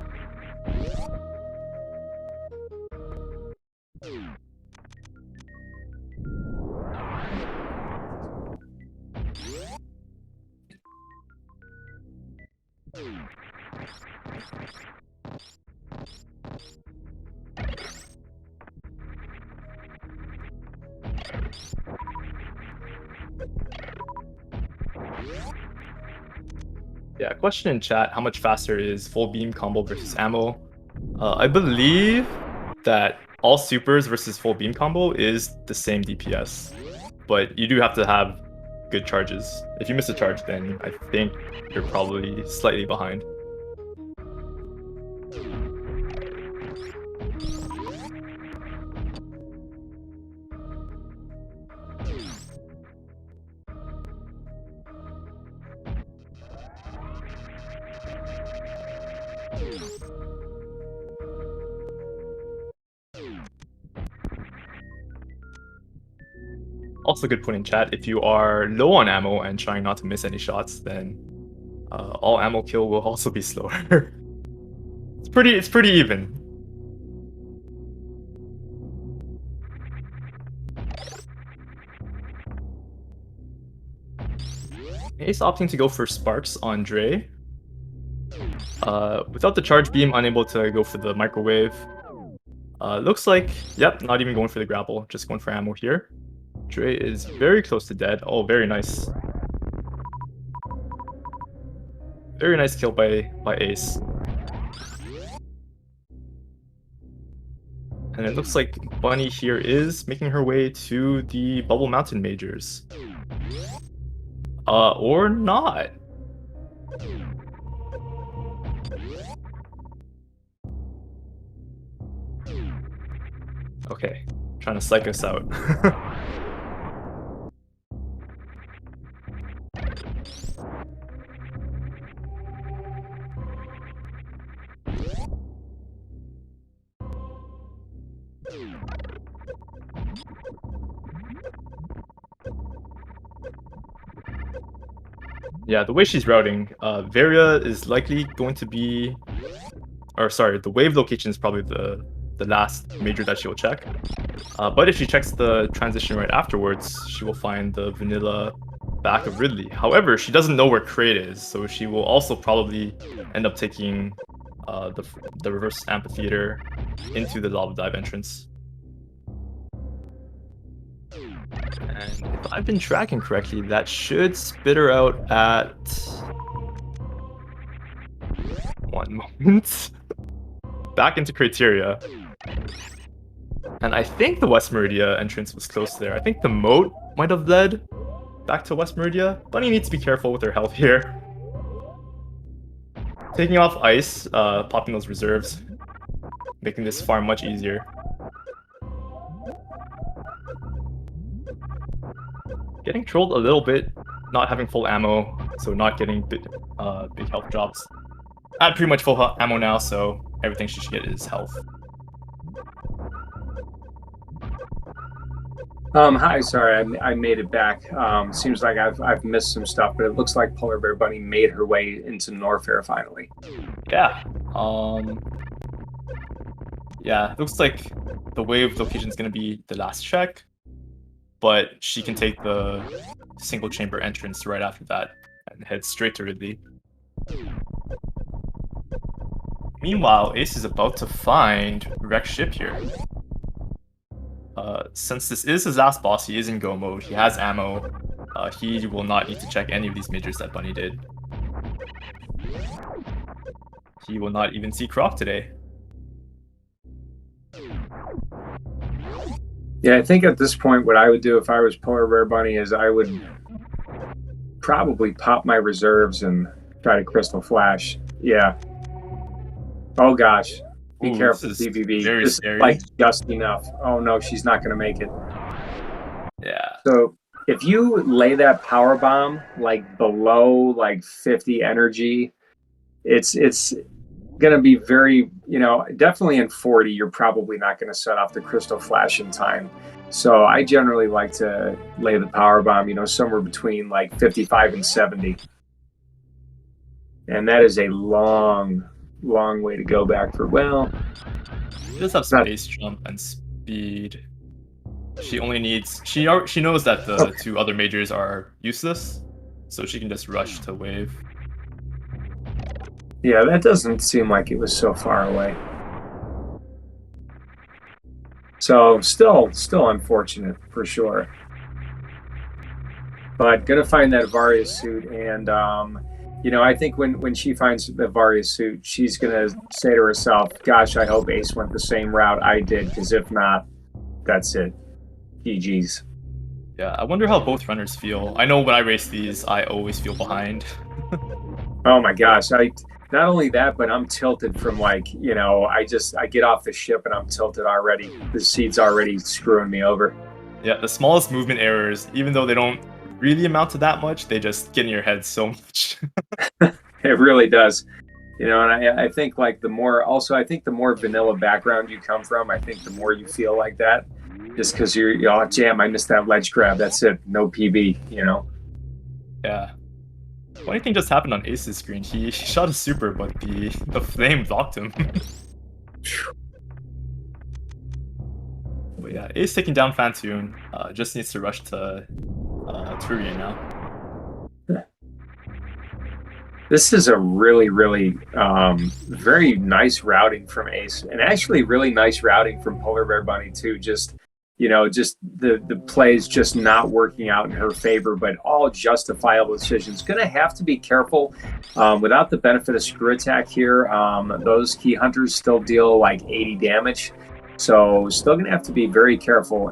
Yeah, question in chat, how much faster is full beam combo versus ammo? I believe that all supers versus full beam combo is the same DPS, but you do have to have good charges. If you miss a charge, then I think you're probably slightly behind. Also, good point in chat. If you are low on ammo and trying not to miss any shots, then all ammo kill will also be slower. It's pretty even. Ace opting to go for Sparks on Dre. Without the charge beam, unable to go for the microwave. Looks like, yep, not even going for the grapple, just going for ammo here. Dre is very close to dead. Oh, very nice. Very nice kill by Ace. And it looks like Bunny here is making her way to the Bubble Mountain Majors. Or not. Okay, trying to psych us out. Yeah, the way she's routing, Varia is likely going to be... Or sorry, the wave location is probably the last major that she will check. But if she checks the transition right afterwards, she will find the vanilla back of Ridley. However, she doesn't know where Crate is, so she will also probably end up taking the reverse amphitheater into the lava dive entrance. And if I've been tracking correctly, that should spit her out at... One moment. Back into Criteria. And I think the West Meridia entrance was close there. I think the moat might have led back to West Meridia. Bunny needs to be careful with her health here. Taking off ice, popping those reserves, making this farm much easier. Getting trolled a little bit, not having full ammo, so not getting big health drops. At pretty much full ammo now, so everything she should get is health. Hi, sorry, I made it back. Seems like I've missed some stuff, but it looks like Polar Bear Bunny made her way into Norfair finally. Yeah. Yeah, looks like the wave location is going to be the last check, but she can take the single chamber entrance right after that and head straight to Ridley. Meanwhile, Ace is about to find Wreck Ship here. Since this is his last boss, he is in go mode, he has ammo, he will not need to check any of these majors that Bunny did. He will not even see Croc today. Yeah, I think at this point what I would do if I was Polar Bear Bunny is I would probably pop my reserves and try to Crystal Flash. Yeah. Oh gosh. Be careful, PvP. This is like just enough. Oh no, she's not going to make it. Yeah. So if you lay that power bomb like below like 50 energy, it's going to be very, definitely in 40, you're probably not going to set off the crystal flash in time. So I generally like to lay the power bomb, somewhere between like 55 and 70. And that is a long, long way to go back for, well, She does have space jump and speed. She only needs. She knows that the two other majors are useless, so she can just rush to wave. yeah, that doesn't seem like it was so far away. So still unfortunate for sure. But gonna find that Varia suit, and I think when she finds the Varia suit, she's gonna say to herself, "Gosh, I hope Ace went the same route I did, because if not, that's it. GG's." Yeah, I wonder how both runners feel. I know when I race these, I always feel behind. Oh my gosh, not only that, but I'm tilted from like, I get off the ship and I'm tilted already. The seat's already screwing me over. Yeah, the smallest movement errors, even though they don't really amount to that much, they just get in your head so much. It really does. And I think like I think the more vanilla background you come from, I think the more you feel like that. Just because you're, oh, jam, I missed that ledge grab. That's it. No PB, Yeah. Funny thing just happened on Ace's screen. He shot a super, but the flame blocked him. But yeah, Ace taking down Fantoon. Just needs to rush to Turian now. This is a really, really very nice routing from Ace, and actually really nice routing from Polar Bear Bunny too. Just the plays just not working out in her favor, but all justifiable decisions. Going to have to be careful without the benefit of screw attack here. Those key hunters still deal like 80 damage. So still going to have to be very careful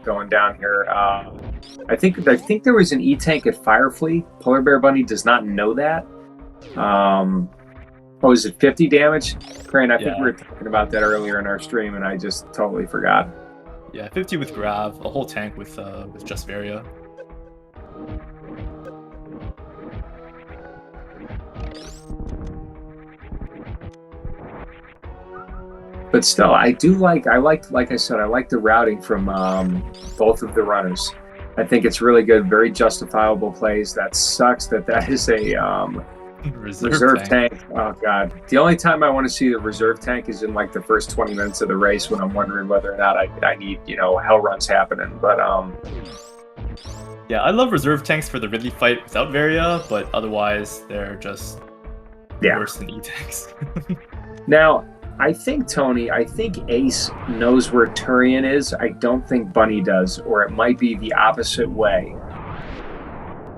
going down here. I think there was an E-tank at Firefly. Polar Bear Bunny does not know that. Is it 50 damage? Crane, I think we were talking about that earlier in our stream, and I just totally forgot. Yeah, 50 with Grav, a whole tank with just Varia. But still, I like I said, I like the routing from both of the runners. I think it's really good, very justifiable plays. That sucks that is a reserve tank. Oh god, the only time I want to see the reserve tank is in like the first 20 minutes of the race, when I'm wondering whether or not I need hell runs happening. But yeah, I love reserve tanks for the Ridley fight without Varia, but otherwise they're just worse than E-tanks. Now, I think Ace knows where Turian is. I don't think Bunny does, or it might be the opposite way.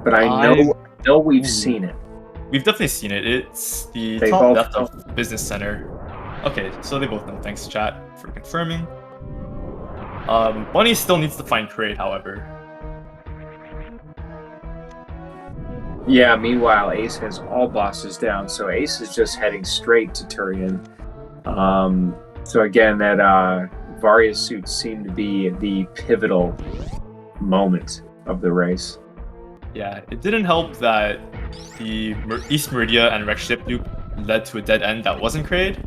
But I know we've seen it. We've definitely seen it. It's the top left of the business center. Okay, so they both know. Thanks, chat, for confirming. Bunny still needs to find Kraid, however. Yeah, meanwhile, Ace has all bosses down, so Ace is just heading straight to Turian. So again, that Varia suit seemed to be the pivotal moment of the race. Yeah, it didn't help that the East Meridia and Rex ship loop led to a dead end that wasn't Kraid.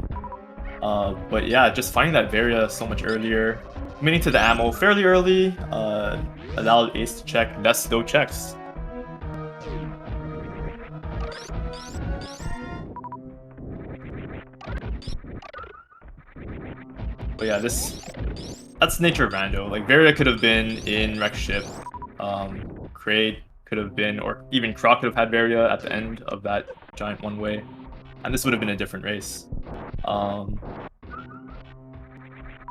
But yeah, just finding that Varia so much earlier, committing to the ammo fairly early, allowed Ace to check less slow checks. But yeah, that's the nature of Rando. Like, Varia could have been in Rex ship, Kraid could have been, or even Croc could have had Varia at the end of that giant one-way, and this would have been a different race.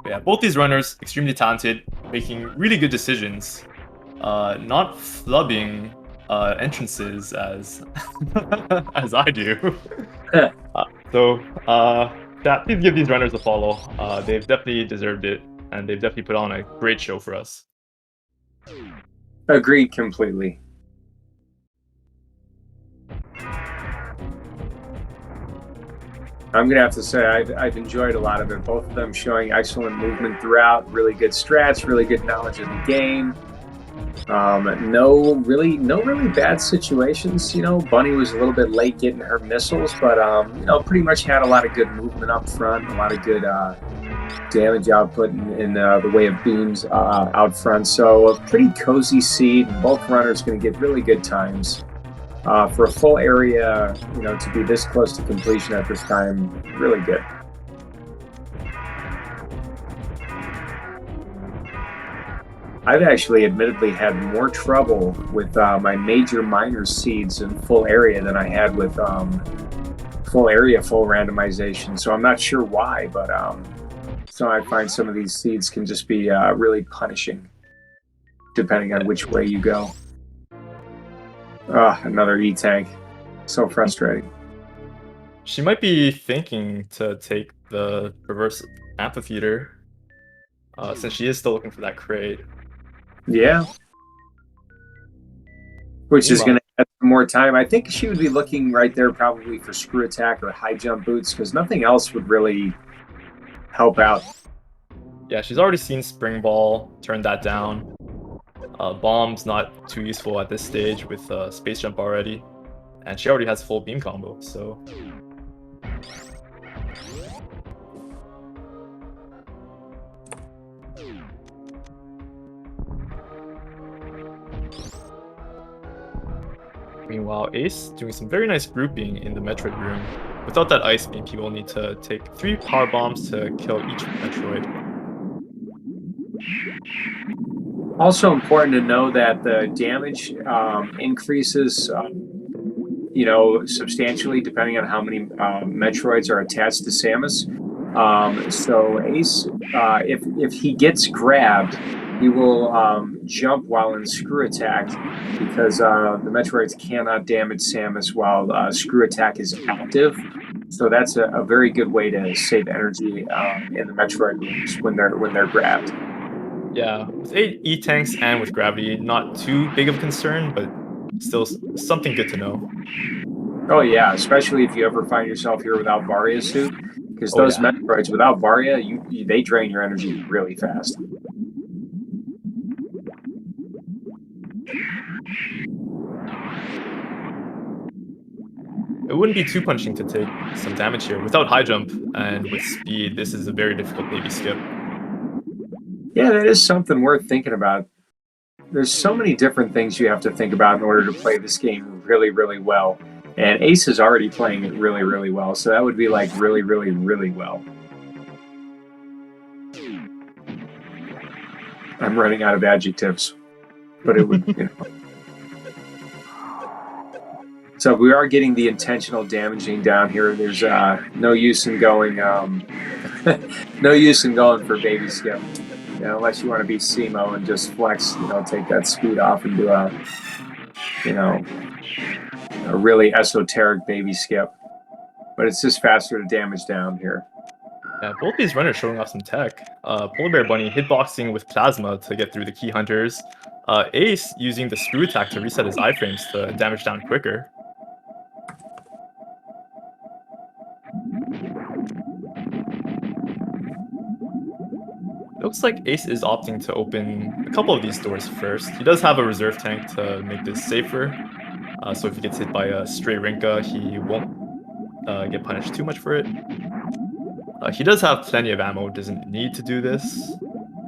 Yeah, both these runners, extremely talented, making really good decisions, not flubbing entrances as as I do. Chat, please give these runners a follow. They've definitely deserved it, and they've definitely put on a great show for us. Agreed completely. I'm gonna have to say I've enjoyed a lot of it. Both of them showing excellent movement throughout, really good strats, really good knowledge of the game. No really bad situations. You know, Bunny was a little bit late getting her missiles, but you know, pretty much had a lot of good movement up front, a lot of good damage output in the way of beams out front. So a pretty cozy seed. Both runners going to get really good times. For a full area, you know, to be this close to completion at this time, really good. I've actually admittedly had more trouble with my major minor seeds in full area than I had with full area, full randomization. So I'm not sure why, but so I find some of these seeds can just be really punishing depending on which way you go. Another E-tank. So frustrating. She might be thinking to take the reverse amphitheater, since she is still looking for that crate. Yeah. Which is going Meanwhile, to add some more time. I think she would be looking right there probably for screw attack or high jump boots because nothing else would really help out. yeah, she's already seen Spring Ball, turned that down. Bomb's not too useful at this stage with Space Jump already. And she already has full beam combo, so... Meanwhile, Ace doing some very nice grouping in the Metroid room. Without that ice beam, people need to take 3 power bombs to kill each Metroid. Also important to know that the damage increases, you know, substantially depending on how many Metroids are attached to Samus. So Ace, if he gets grabbed, he will jump while in screw attack because the Metroids cannot damage Samus while screw attack is active. So that's a very good way to save energy in the Metroid rooms when they're grabbed. Yeah, with 8 E-tanks and with gravity, not too big of a concern, but still something good to know. Oh yeah, especially if you ever find yourself here without Varia's suit, because Oh those yeah. Metroids without Varia, they drain your energy really fast. It wouldn't be too punishing to take some damage here. Without high jump and with speed, this is a very difficult baby skip. Yeah, that is something worth thinking about. There's so many different things you have to think about in order to play this game really well. And Ace is already playing it really well, so that would be like really well. I'm running out of adjectives, but it would, you know. So we are getting the intentional damaging down here. There's no use in going, no use in going for baby skip. You know, unless you want to be Simo and just flex, you know, take that speed off and do a, you know, a really esoteric baby skip. But it's just faster to damage down here. Yeah, both these runners showing off some tech. polarbearbunny hitboxing with plasma to get through the key hunters. Ace using the screw attack to reset his iframes to damage down quicker. Looks like Ace is opting to open a couple of these doors first. He does have a reserve tank to make this safer. So if he gets hit by a stray Rinka, he won't get punished too much for it. He does have plenty of ammo, doesn't need to do this.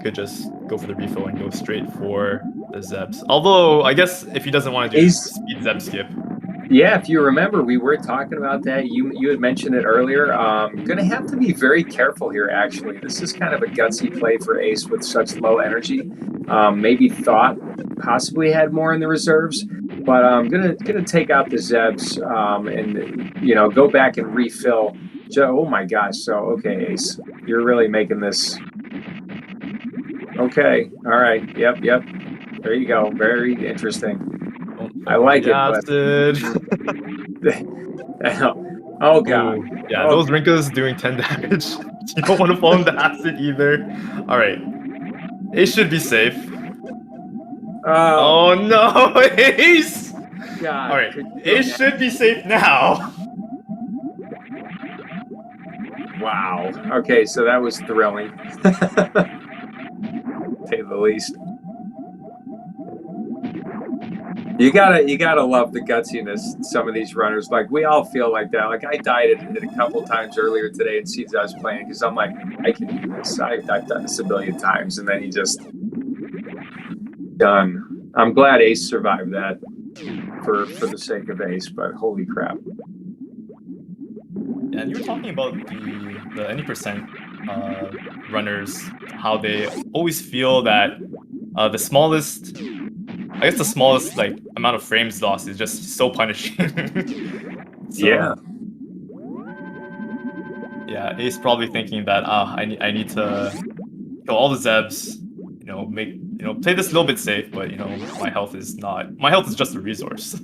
Could just go for the refill and go straight for the Zebs. Although, I guess if he doesn't want to do speed Zeb skip. Yeah, if you remember, we were talking about that. You had mentioned it earlier. Gonna have to be very careful here, actually. This is kind of a gutsy play for Ace with such low energy. Maybe thought possibly had more in the reserves, but I'm gonna take out the Zebs and, you know, go back and refill. Oh my gosh, so okay, Ace, you're really making this. Okay, all right, yep. There you go, very interesting. I like it, but oh god. Ooh, yeah, those Rinkas doing 10 damage. You don't want to fall into acid either. Alright. Ace should be safe. Oh no, Ace! God. Alright, Ace should be safe now. Wow. Okay, so that was thrilling. To say the least. You gotta love the gutsiness. Some of these runners, like we all feel like that. Like I died at it a couple times earlier today in seeds I was playing because I'm like, I can do this. I've done this a billion times, and then he just done. I'm glad Ace survived that for the sake of Ace, but holy crap. Yeah, and you were talking about the any percent runners, how they always feel that the smallest, I guess the smallest like amount of frames lost is just so punishing. Yeah. So yeah, Ace probably thinking that I need to kill all the Zebs, play this a little bit safe, but my health is just a resource.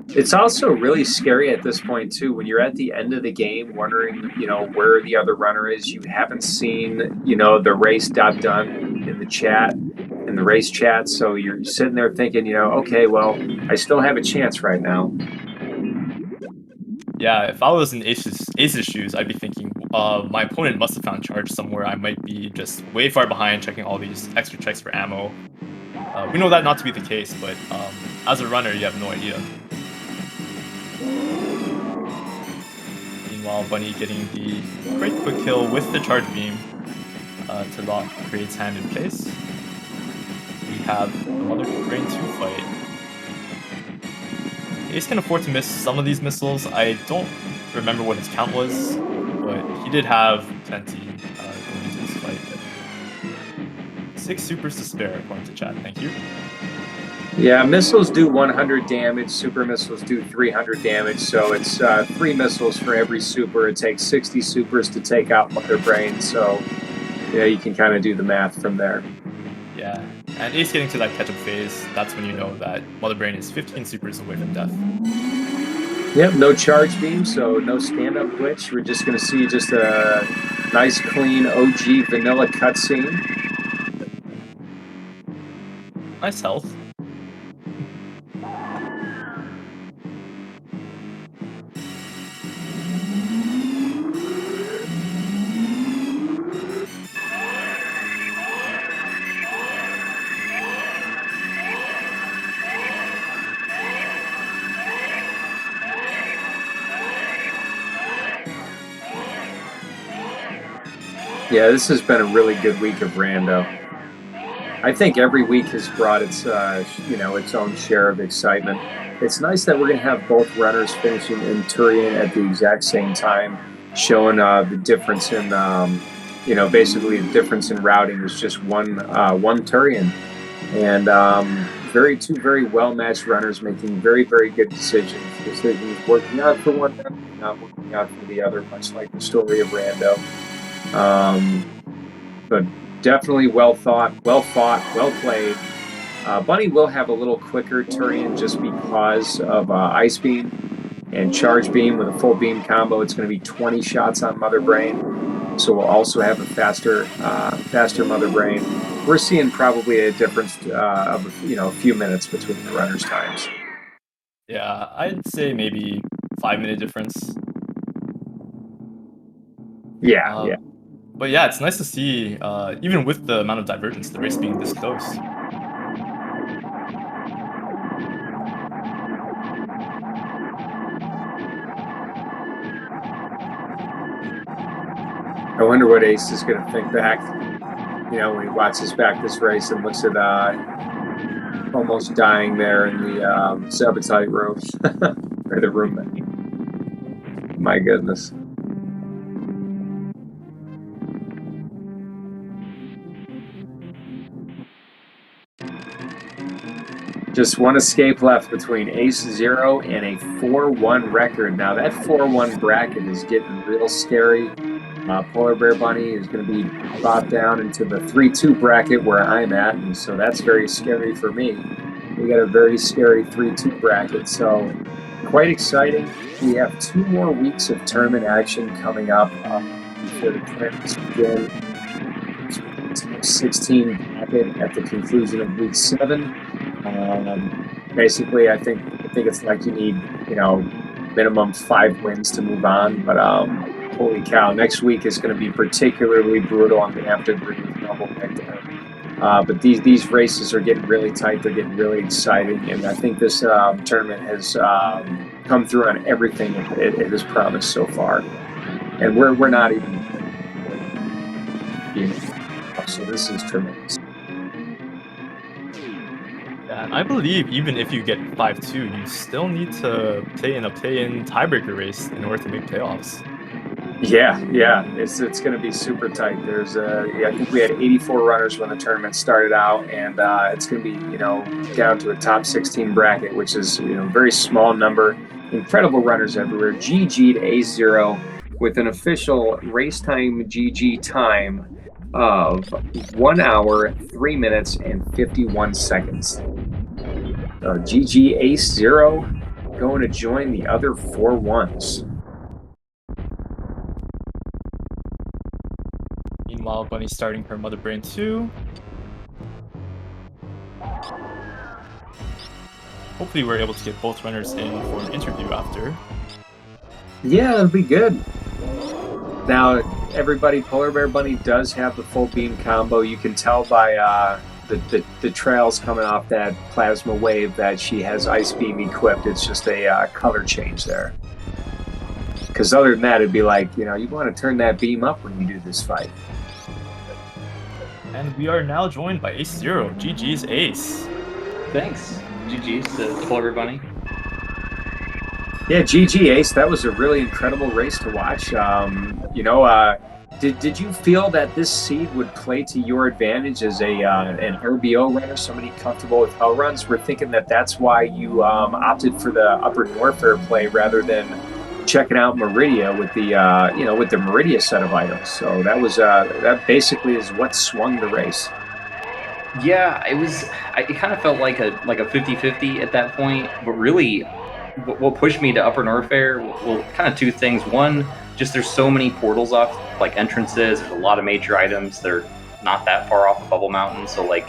It's also really scary at this point too when you're at the end of the game wondering, where the other runner is. You haven't seen, the race done in the chat, in the race chat. So you're sitting there thinking, okay, well, I still have a chance right now. Yeah, if I was in Ace's shoes, I'd be thinking, my opponent must have found charge somewhere. I might be just way far behind, checking all these extra checks for ammo. We know that not to be the case, but as a runner, you have no idea. Meanwhile, Bunny getting the great quick kill with the charge beam to lock Kraid's hand in place. We have another Brain 2 fight. Ace can afford to miss some of these missiles. I don't remember what his count was, but he did have plenty going into this fight. 6 supers to spare, according to chat. Thank you. Yeah, missiles do 100 damage, super missiles do 300 damage, so it's 3 missiles for every super. It takes 60 supers to take out Mother Brain, so yeah, you can kind of do the math from there. Yeah, and Ace getting to that catch-up phase, that's when you know that Mother Brain is 15 supers away from death. Yep, no charge beam, so no stand-up glitch. We're just going to see just a nice, clean, OG vanilla cutscene. Nice health. Yeah, this has been a really good week of Rando. I think every week has brought its own share of excitement. It's nice that we're going to have both runners finishing in Turian at the exact same time, showing the difference in, basically the difference in routing is just one Turian. And two very well-matched runners making very, very good decisions. Decisions working out for one runner, not working out for the other, much like the story of Rando. But definitely well thought, well fought, well played. Bunny will have a little quicker Turian just because of Ice Beam and Charge Beam with a full beam combo. It's going to be 20 shots on Mother Brain, so we'll also have a faster Mother Brain. We're seeing probably a difference of a few minutes between the runners' times. Yeah, I'd say maybe 5-minute difference. Yeah. But yeah, it's nice to see, even with the amount of divergence, the race being this close. I wonder what Ace is going to think back, when he watches back this race and looks at almost dying there in the Sabotage room, or the room. My goodness. Just one escape left between AceZer0 and a 4-1 record. Now that 4-1 bracket is getting real scary. polarbearbunny is going to be brought down into the 3-2 bracket where I'm at, and so that's very scary for me. We got a very scary 3-2 bracket, so quite exciting. We have 2 more weeks of tournament action coming up before the tournaments begin. 16 bracket at the conclusion of week 7. Basically, I think it's like you need, minimum 5 wins to move on. But holy cow, next week is going to be particularly brutal. I'm going to have to agree with Double right there. But these races are getting really tight. They're getting really exciting, and I think this tournament has come through on everything it has promised so far. And we're not even, so this is tremendous. Yeah, and I believe even if you get 5-2, you still need to play in a play-in tiebreaker race in order to make playoffs. Yeah, it's going to be super tight. There's I think we had 84 runners when the tournament started out, and it's going to be down to a top 16 bracket, which is very small number. Incredible runners everywhere. GG'd AceZer0 with an official race time GG time of 1 hour 3 minutes and 51 seconds. GG AceZer0 going to join the other 4 ones. Meanwhile, Bunny's starting her Mother Brain 2. Hopefully we're able to get both runners in for an interview after. Yeah, that'll be good. Now, everybody, Polar Bear Bunny does have the full beam combo. You can tell by the trails coming off that plasma wave that she has Ice Beam equipped. It's just a color change there. Because other than that, it'd be like, you want to turn that beam up when you do this fight. And we are now joined by AceZer0. GG's Ace. Thanks. GG's to Polar Bear Bunny. Yeah, GG Ace. That was a really incredible race to watch. Did you feel that this seed would play to your advantage as an RBO runner, somebody comfortable with hell runs? We're thinking that's why you opted for the Upper Norfair play rather than checking out Meridia with the with the Meridia set of items. So that was that basically is what swung the race. Yeah, it kind of felt like a 50-50 at that point, but really what pushed me to Upper Norfair, well, kind of two things. One, just there's so many portals off, like entrances, there's a lot of major items, they're not that far off of Bubble Mountain, so like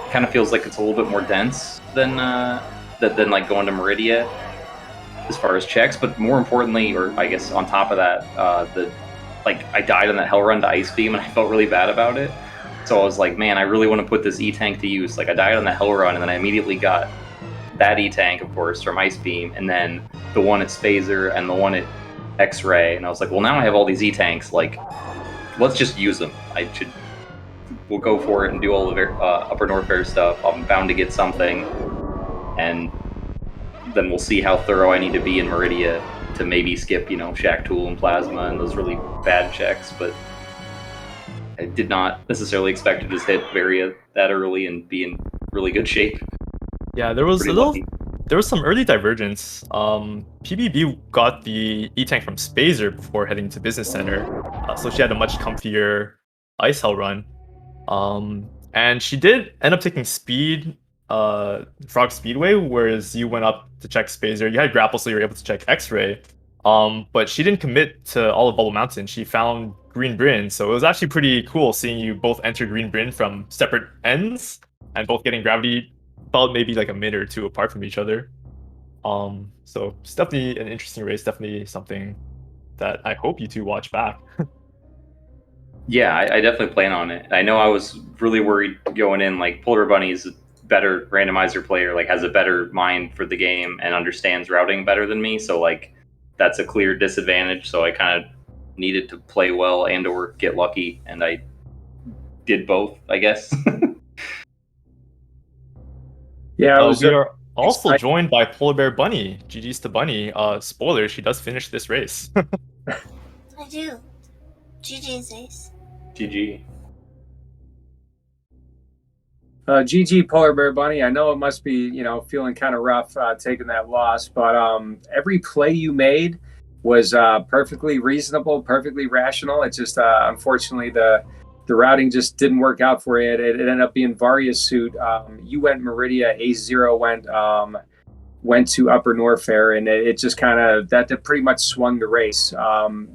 kind of feels like it's a little bit more dense than like going to Meridia as far as checks. But more importantly, or I guess on top of that, I died on that hell run to Ice Beam and I felt really bad about it. So I was like, man, I really want to put this E-Tank to use. Like, I died on that hell run, and then I immediately got that E-Tank, of course, from Ice Beam, and then the one at SpeedRun and the one at X-Ray. And I was like, well, now I have all these E-Tanks. Like, let's just use them. We'll go for it and do all the Upper Norfair stuff. I'm bound to get something, and then we'll see how thorough I need to be in Meridia to maybe skip, Shack Tool and Plasma and those really bad checks, but I did not necessarily expect to just hit Varia that early and be in really good shape. Yeah, there was some early divergence. PBB got the E-Tank from SpeedRun before heading to Business Center, so she had a much comfier ice hell run. And she did end up taking Frog Speedway, whereas you went up to check SpeedRun. You had grapple, so you were able to check X-Ray. But she didn't commit to all of Bubble Mountain. She found Green Bryn, so it was actually pretty cool seeing you both enter Green Bryn from separate ends and both getting gravity felt maybe like a minute or two apart from each other. So it's definitely an interesting race, definitely something that I hope you two watch back. Yeah, I definitely plan on it. I know I was really worried going in, like, Polar Bunny is a better randomizer player, like, has a better mind for the game and understands routing better than me, so, like, that's a clear disadvantage, so I kind of needed to play well and or get lucky, and I did both, I guess. Yeah, we are also joined by Polar Bear Bunny. GG's to Bunny. Spoiler, she does finish this race. I do. GG's Ace. GG. GG Polar Bear Bunny. I know it must be, feeling kind of rough taking that loss, but every play you made was perfectly reasonable, perfectly rational. It just unfortunately the routing just didn't work out for you. It ended up being Varia's suit. You went Meridia, AceZer0 went to Upper Norfair, and it just kind of that pretty much swung the race.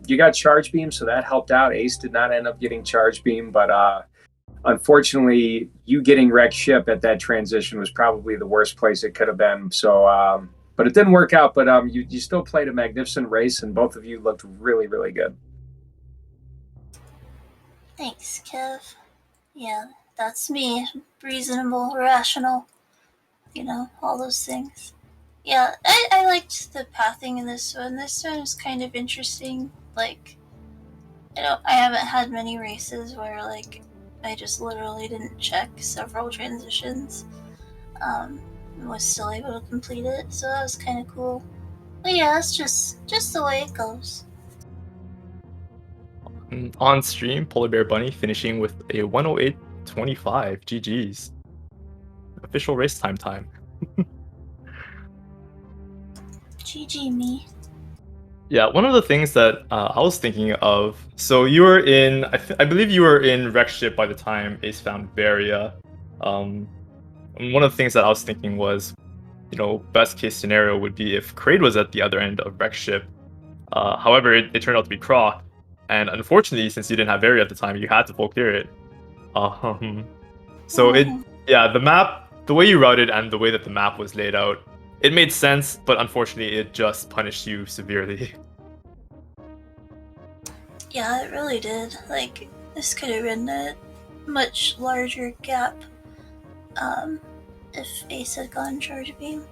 You got Charge Beam, so that helped out. Ace did not end up getting Charge Beam, but unfortunately, you getting wrecked ship at that transition was probably the worst place it could have been. So, but it didn't work out. But you still played a magnificent race, and both of you looked really, really good. Thanks, Kev. Yeah, That's me. Reasonable, rational. You know, all those things. Yeah, I liked the pathing in this one. This one is kind of interesting. Like, I haven't had many races where, like, I just literally didn't check several transitions. And was still able to complete it, so that was kind of cool. But yeah, that's just the way it goes. On stream, Polar Bear Bunny finishing with a 108.25. GG's. Official race time. GG me. Yeah, one of the things that I was thinking of. So you were in, I believe you were in Wreck Ship by the time Ace found Varia. And one of the things that I was thinking was, best case scenario would be if Kraid was at the other end of Wreck Ship. However, it turned out to be Croc, and unfortunately, since you didn't have Varia at the time, you had to full clear it. So the map, the way you routed and the way that the map was laid out, it made sense, but unfortunately, it just punished you severely. Yeah, it really did. Like, this could have been a much larger gap if Ace had gone charge beam.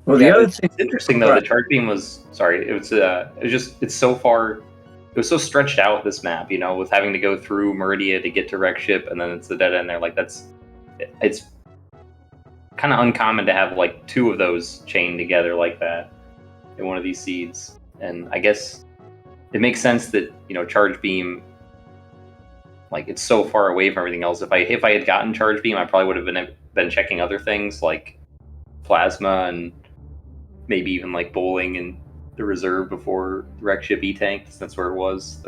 Well, the other thing, it's interesting though. The charge beam was it's so far. It was so stretched out, this map, with having to go through Meridia to get to Wreck Ship, and then it's the dead end there. Like, it's kind of uncommon to have like two of those chained together like that in one of these seeds. And I guess it makes sense that charge beam, like, it's so far away from everything else. If I had gotten charge beam, I probably would have been checking other things like plasma and maybe even like bowling and the reserve before the Wreck Ship E-Tank. That's where it was.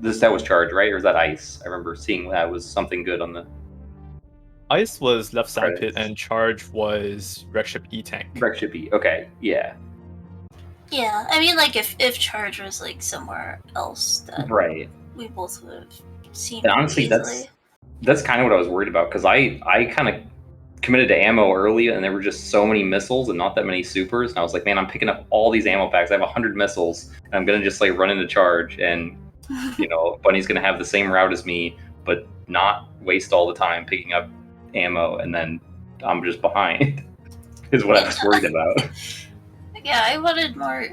That was charge, right? Or is that ice? I remember seeing that was something good on the Ice was left side pit and charge was Wreck Ship E-Tank. Wreck Ship E, okay, yeah. Yeah, I mean, like, if charge was like somewhere else, then right, we both would have seen. And honestly, that's kind of what I was worried about, because I kind of committed to ammo early, and there were just so many missiles and not that many supers, and I was like, man, I'm picking up all these ammo packs. I have 100 missiles, and I'm gonna just like run into charge, and Bunny's gonna have the same route as me, but not waste all the time picking up ammo, and then I'm just behind. Is what I was worried about. Yeah, I wanted more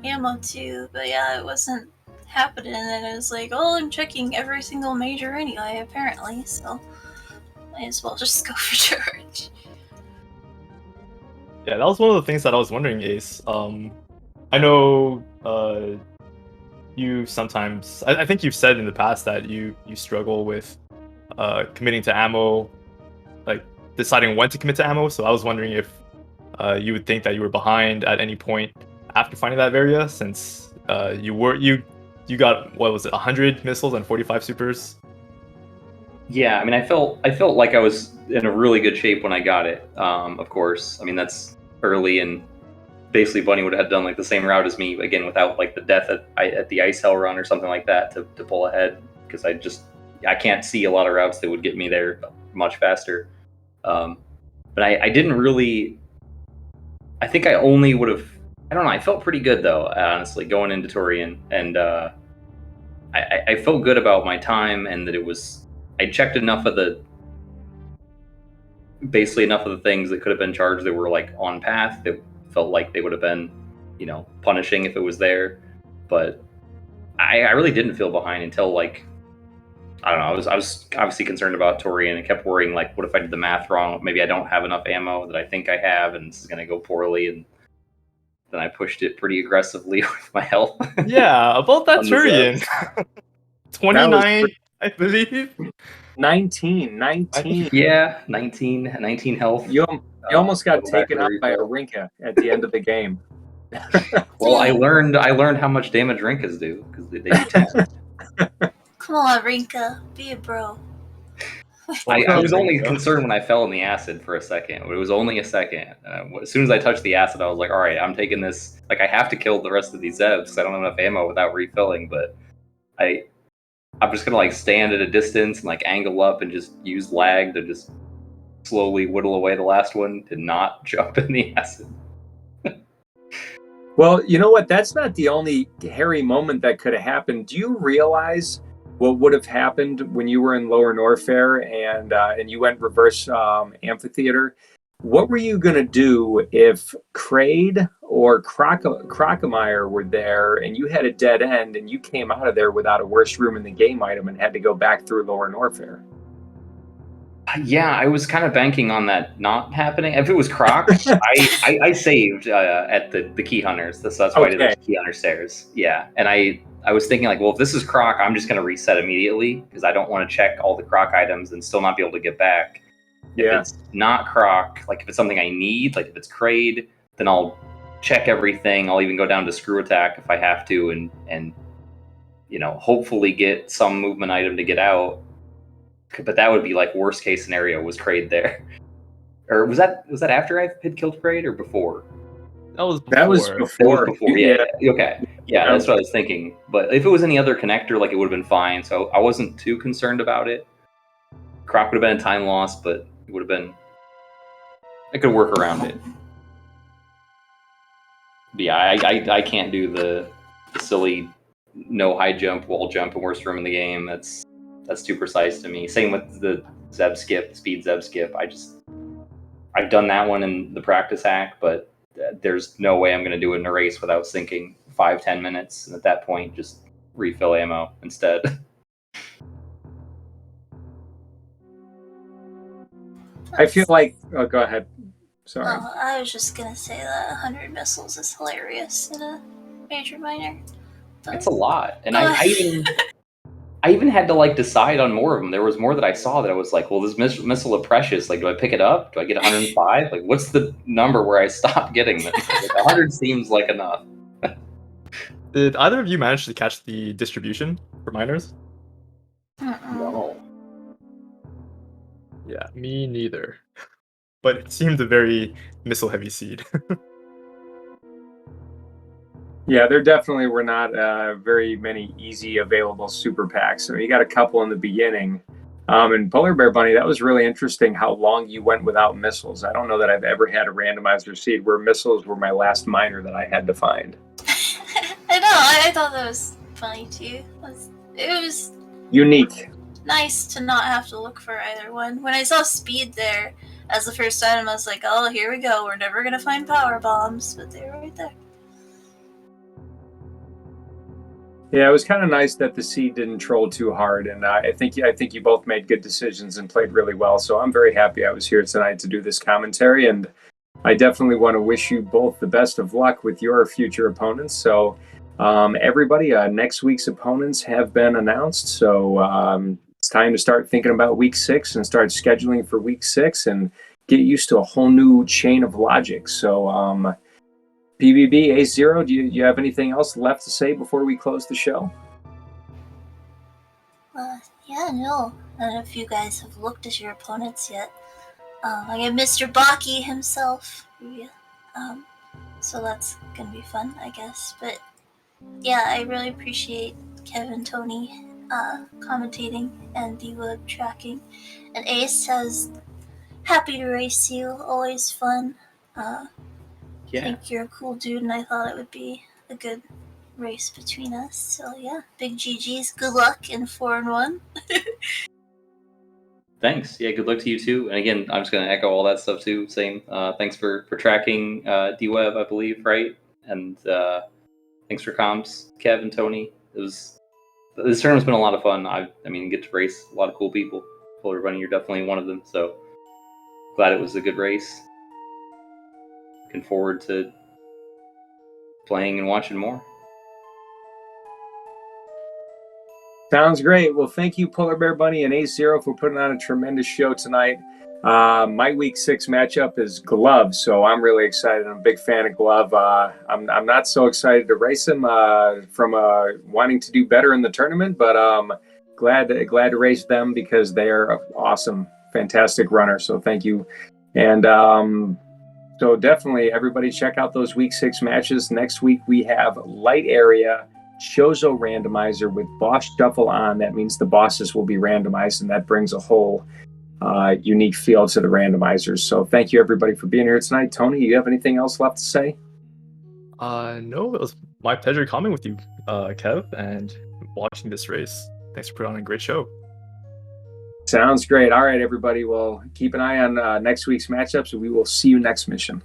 ammo too, but yeah, it wasn't happening, and it was like, oh, I'm checking every single major anyway, apparently, so might as well just go for charge. Yeah, that was one of the things that I was wondering, Ace. I know you sometimes, I think you've said in the past that you struggle with committing to ammo, like deciding when to commit to ammo, so I was wondering if you would think that you were behind at any point after finding that Varia, since you got, what was it, 100 missiles and 45 supers? Yeah, I mean, I felt like I was in a really good shape when I got it. Of course, I mean, that's early, and basically Bunny would have done like the same route as me again without like the death at the ice hell run or something like that to pull ahead, because I can't see a lot of routes that would get me there much faster. But I didn't really. I think I only would have. I don't know. I felt pretty good though, honestly, going into Torian, and I felt good about my time, and that it was. I checked enough of the things that could have been charged that were like on path that felt like they would have been, punishing if it was there. But I really didn't feel behind until like, I don't know. I was obviously concerned about Torian and kept worrying like, what if I did the math wrong? Maybe I don't have enough ammo that I think I have, and this is gonna go poorly. And then I pushed it pretty aggressively with my health. Yeah, about that Turian. 29, I believe. 19. Yeah, 19 health. You almost got taken out by a Rinka at the end of the game. Well, I learned how much damage Rinkas do, because they do 10. Come on, Rinka, be a bro. I was only concerned when I fell in the acid for a second. It was only a second. As soon as I touched the acid, I was like, all right, I'm taking this. Like, I have to kill the rest of these Zevs because I don't have enough ammo without refilling, but I'm just going to, like, stand at a distance and, like, angle up and just use lag to just slowly whittle away the last one to not jump in the acid. Well, you know what? That's not the only hairy moment that could have happened. Do you realize what would have happened when you were in Lower Norfair and you went reverse amphitheater. What were you going to do if Kraid or Crocomire were there and you had a dead end and you came out of there without a worst room in the game item and had to go back through Lower Norfair? Yeah, I was kind of banking on that not happening. If it was Croc, I saved at the Key Hunters. That's why I did the Key Hunter stairs. Yeah, and I was thinking like, well, if this is Croc, I'm just going to reset immediately because I don't want to check all the Croc items and still not be able to get back. Yeah. If it's not Croc, like if it's something I need, like if it's Kraid, then I'll check everything. I'll even go down to Screw Attack if I have to, and you know, hopefully get some movement item to get out. But that would be like worst case scenario was Kraid there. Or was that after I had killed Kraid or before? That was before. That was before. Yeah. Okay. Yeah, that's what I was thinking. But if it was any other connector, like it would have been fine. So I wasn't too concerned about it. Croc would have been a time loss, but it would have been. I could work around it. But yeah, I can't do the silly no high jump, wall jump, and worst room in the game. That's too precise to me. Same with the Zeb skip, speed Zeb skip. I've done that one in the practice hack, but there's no way I'm going to do it in a race without sinking 5-10 minutes. And at that point, just refill ammo instead. I feel like. Oh, go ahead. Sorry. Oh, I was just gonna say that 100 missiles is hilarious in a major minor. But... It's a lot, and I even had to like decide on more of them. There was more that I saw that I was like, well, this missile of precious. Like, do I pick it up? Do I get 105? Like, what's the number where I stop getting this? Like, 100 seems like enough. Did either of you manage to catch the distribution for miners? No. Yeah, me neither. But it seemed a very missile-heavy seed. Yeah, there definitely were not very many easy available super packs. So you got a couple in the beginning. And Polar Bear Bunny, that was really interesting how long you went without missiles. I don't know that I've ever had a randomizer seed where missiles were my last miner that I had to find. I know, I thought that was funny too. It was unique. Nice to not have to look for either one. When I saw speed there as the first item, I was like, oh, here we go. We're never going to find power bombs, but they were right there. Yeah, it was kind of nice that the seed didn't troll too hard, and I think you both made good decisions and played really well. So I'm very happy I was here tonight to do this commentary, and I definitely want to wish you both the best of luck with your future opponents. So everybody, next week's opponents have been announced, so it's time to start thinking about week 6 and start scheduling for week 6 and get used to a whole new chain of logic. So PBB, AceZer0, do you have anything else left to say before we close the show? Yeah, no. I don't know if you guys have looked at your opponents yet. I got Mr. Baki himself. So that's going to be fun, I guess. But yeah, I really appreciate Kevin, Tony commentating and D-Web tracking. And Ace says, happy to race you, always fun. I think you're a cool dude, and I thought it would be a good race between us. So yeah, big GG's. Good luck in 4-1. Thanks. Yeah, good luck to you too. And again, I'm just going to echo all that stuff too. Same. Thanks for tracking D-Web, I believe, right? And thanks for comms, Kev and Tony. This tournament's been a lot of fun. I mean, get to race a lot of cool people. Polar Bunny, you're definitely one of them. So glad it was a good race. Looking forward to playing and watching more. Sounds great. Well, thank you, Polar Bear Bunny and AceZer0 for putting on a tremendous show tonight. My week 6 matchup is Glove, so I'm really excited. I'm a big fan of Glove. I'm not so excited to race him from wanting to do better in the tournament, but glad to race them because they are an awesome, fantastic runner. So thank you. And so definitely everybody check out those week 6 matches. Next week we have light area Chozo randomizer with boss shuffle on. That means the bosses will be randomized, and that brings a whole unique feel to the randomizers. So thank you everybody for being here tonight. Tony, you have anything else left to say? No, it was my pleasure coming with you, Kev, and watching this race. Thanks for putting on a great show. Sounds great. All right, everybody. Well, keep an eye on next week's matchups, and we will see you next mission.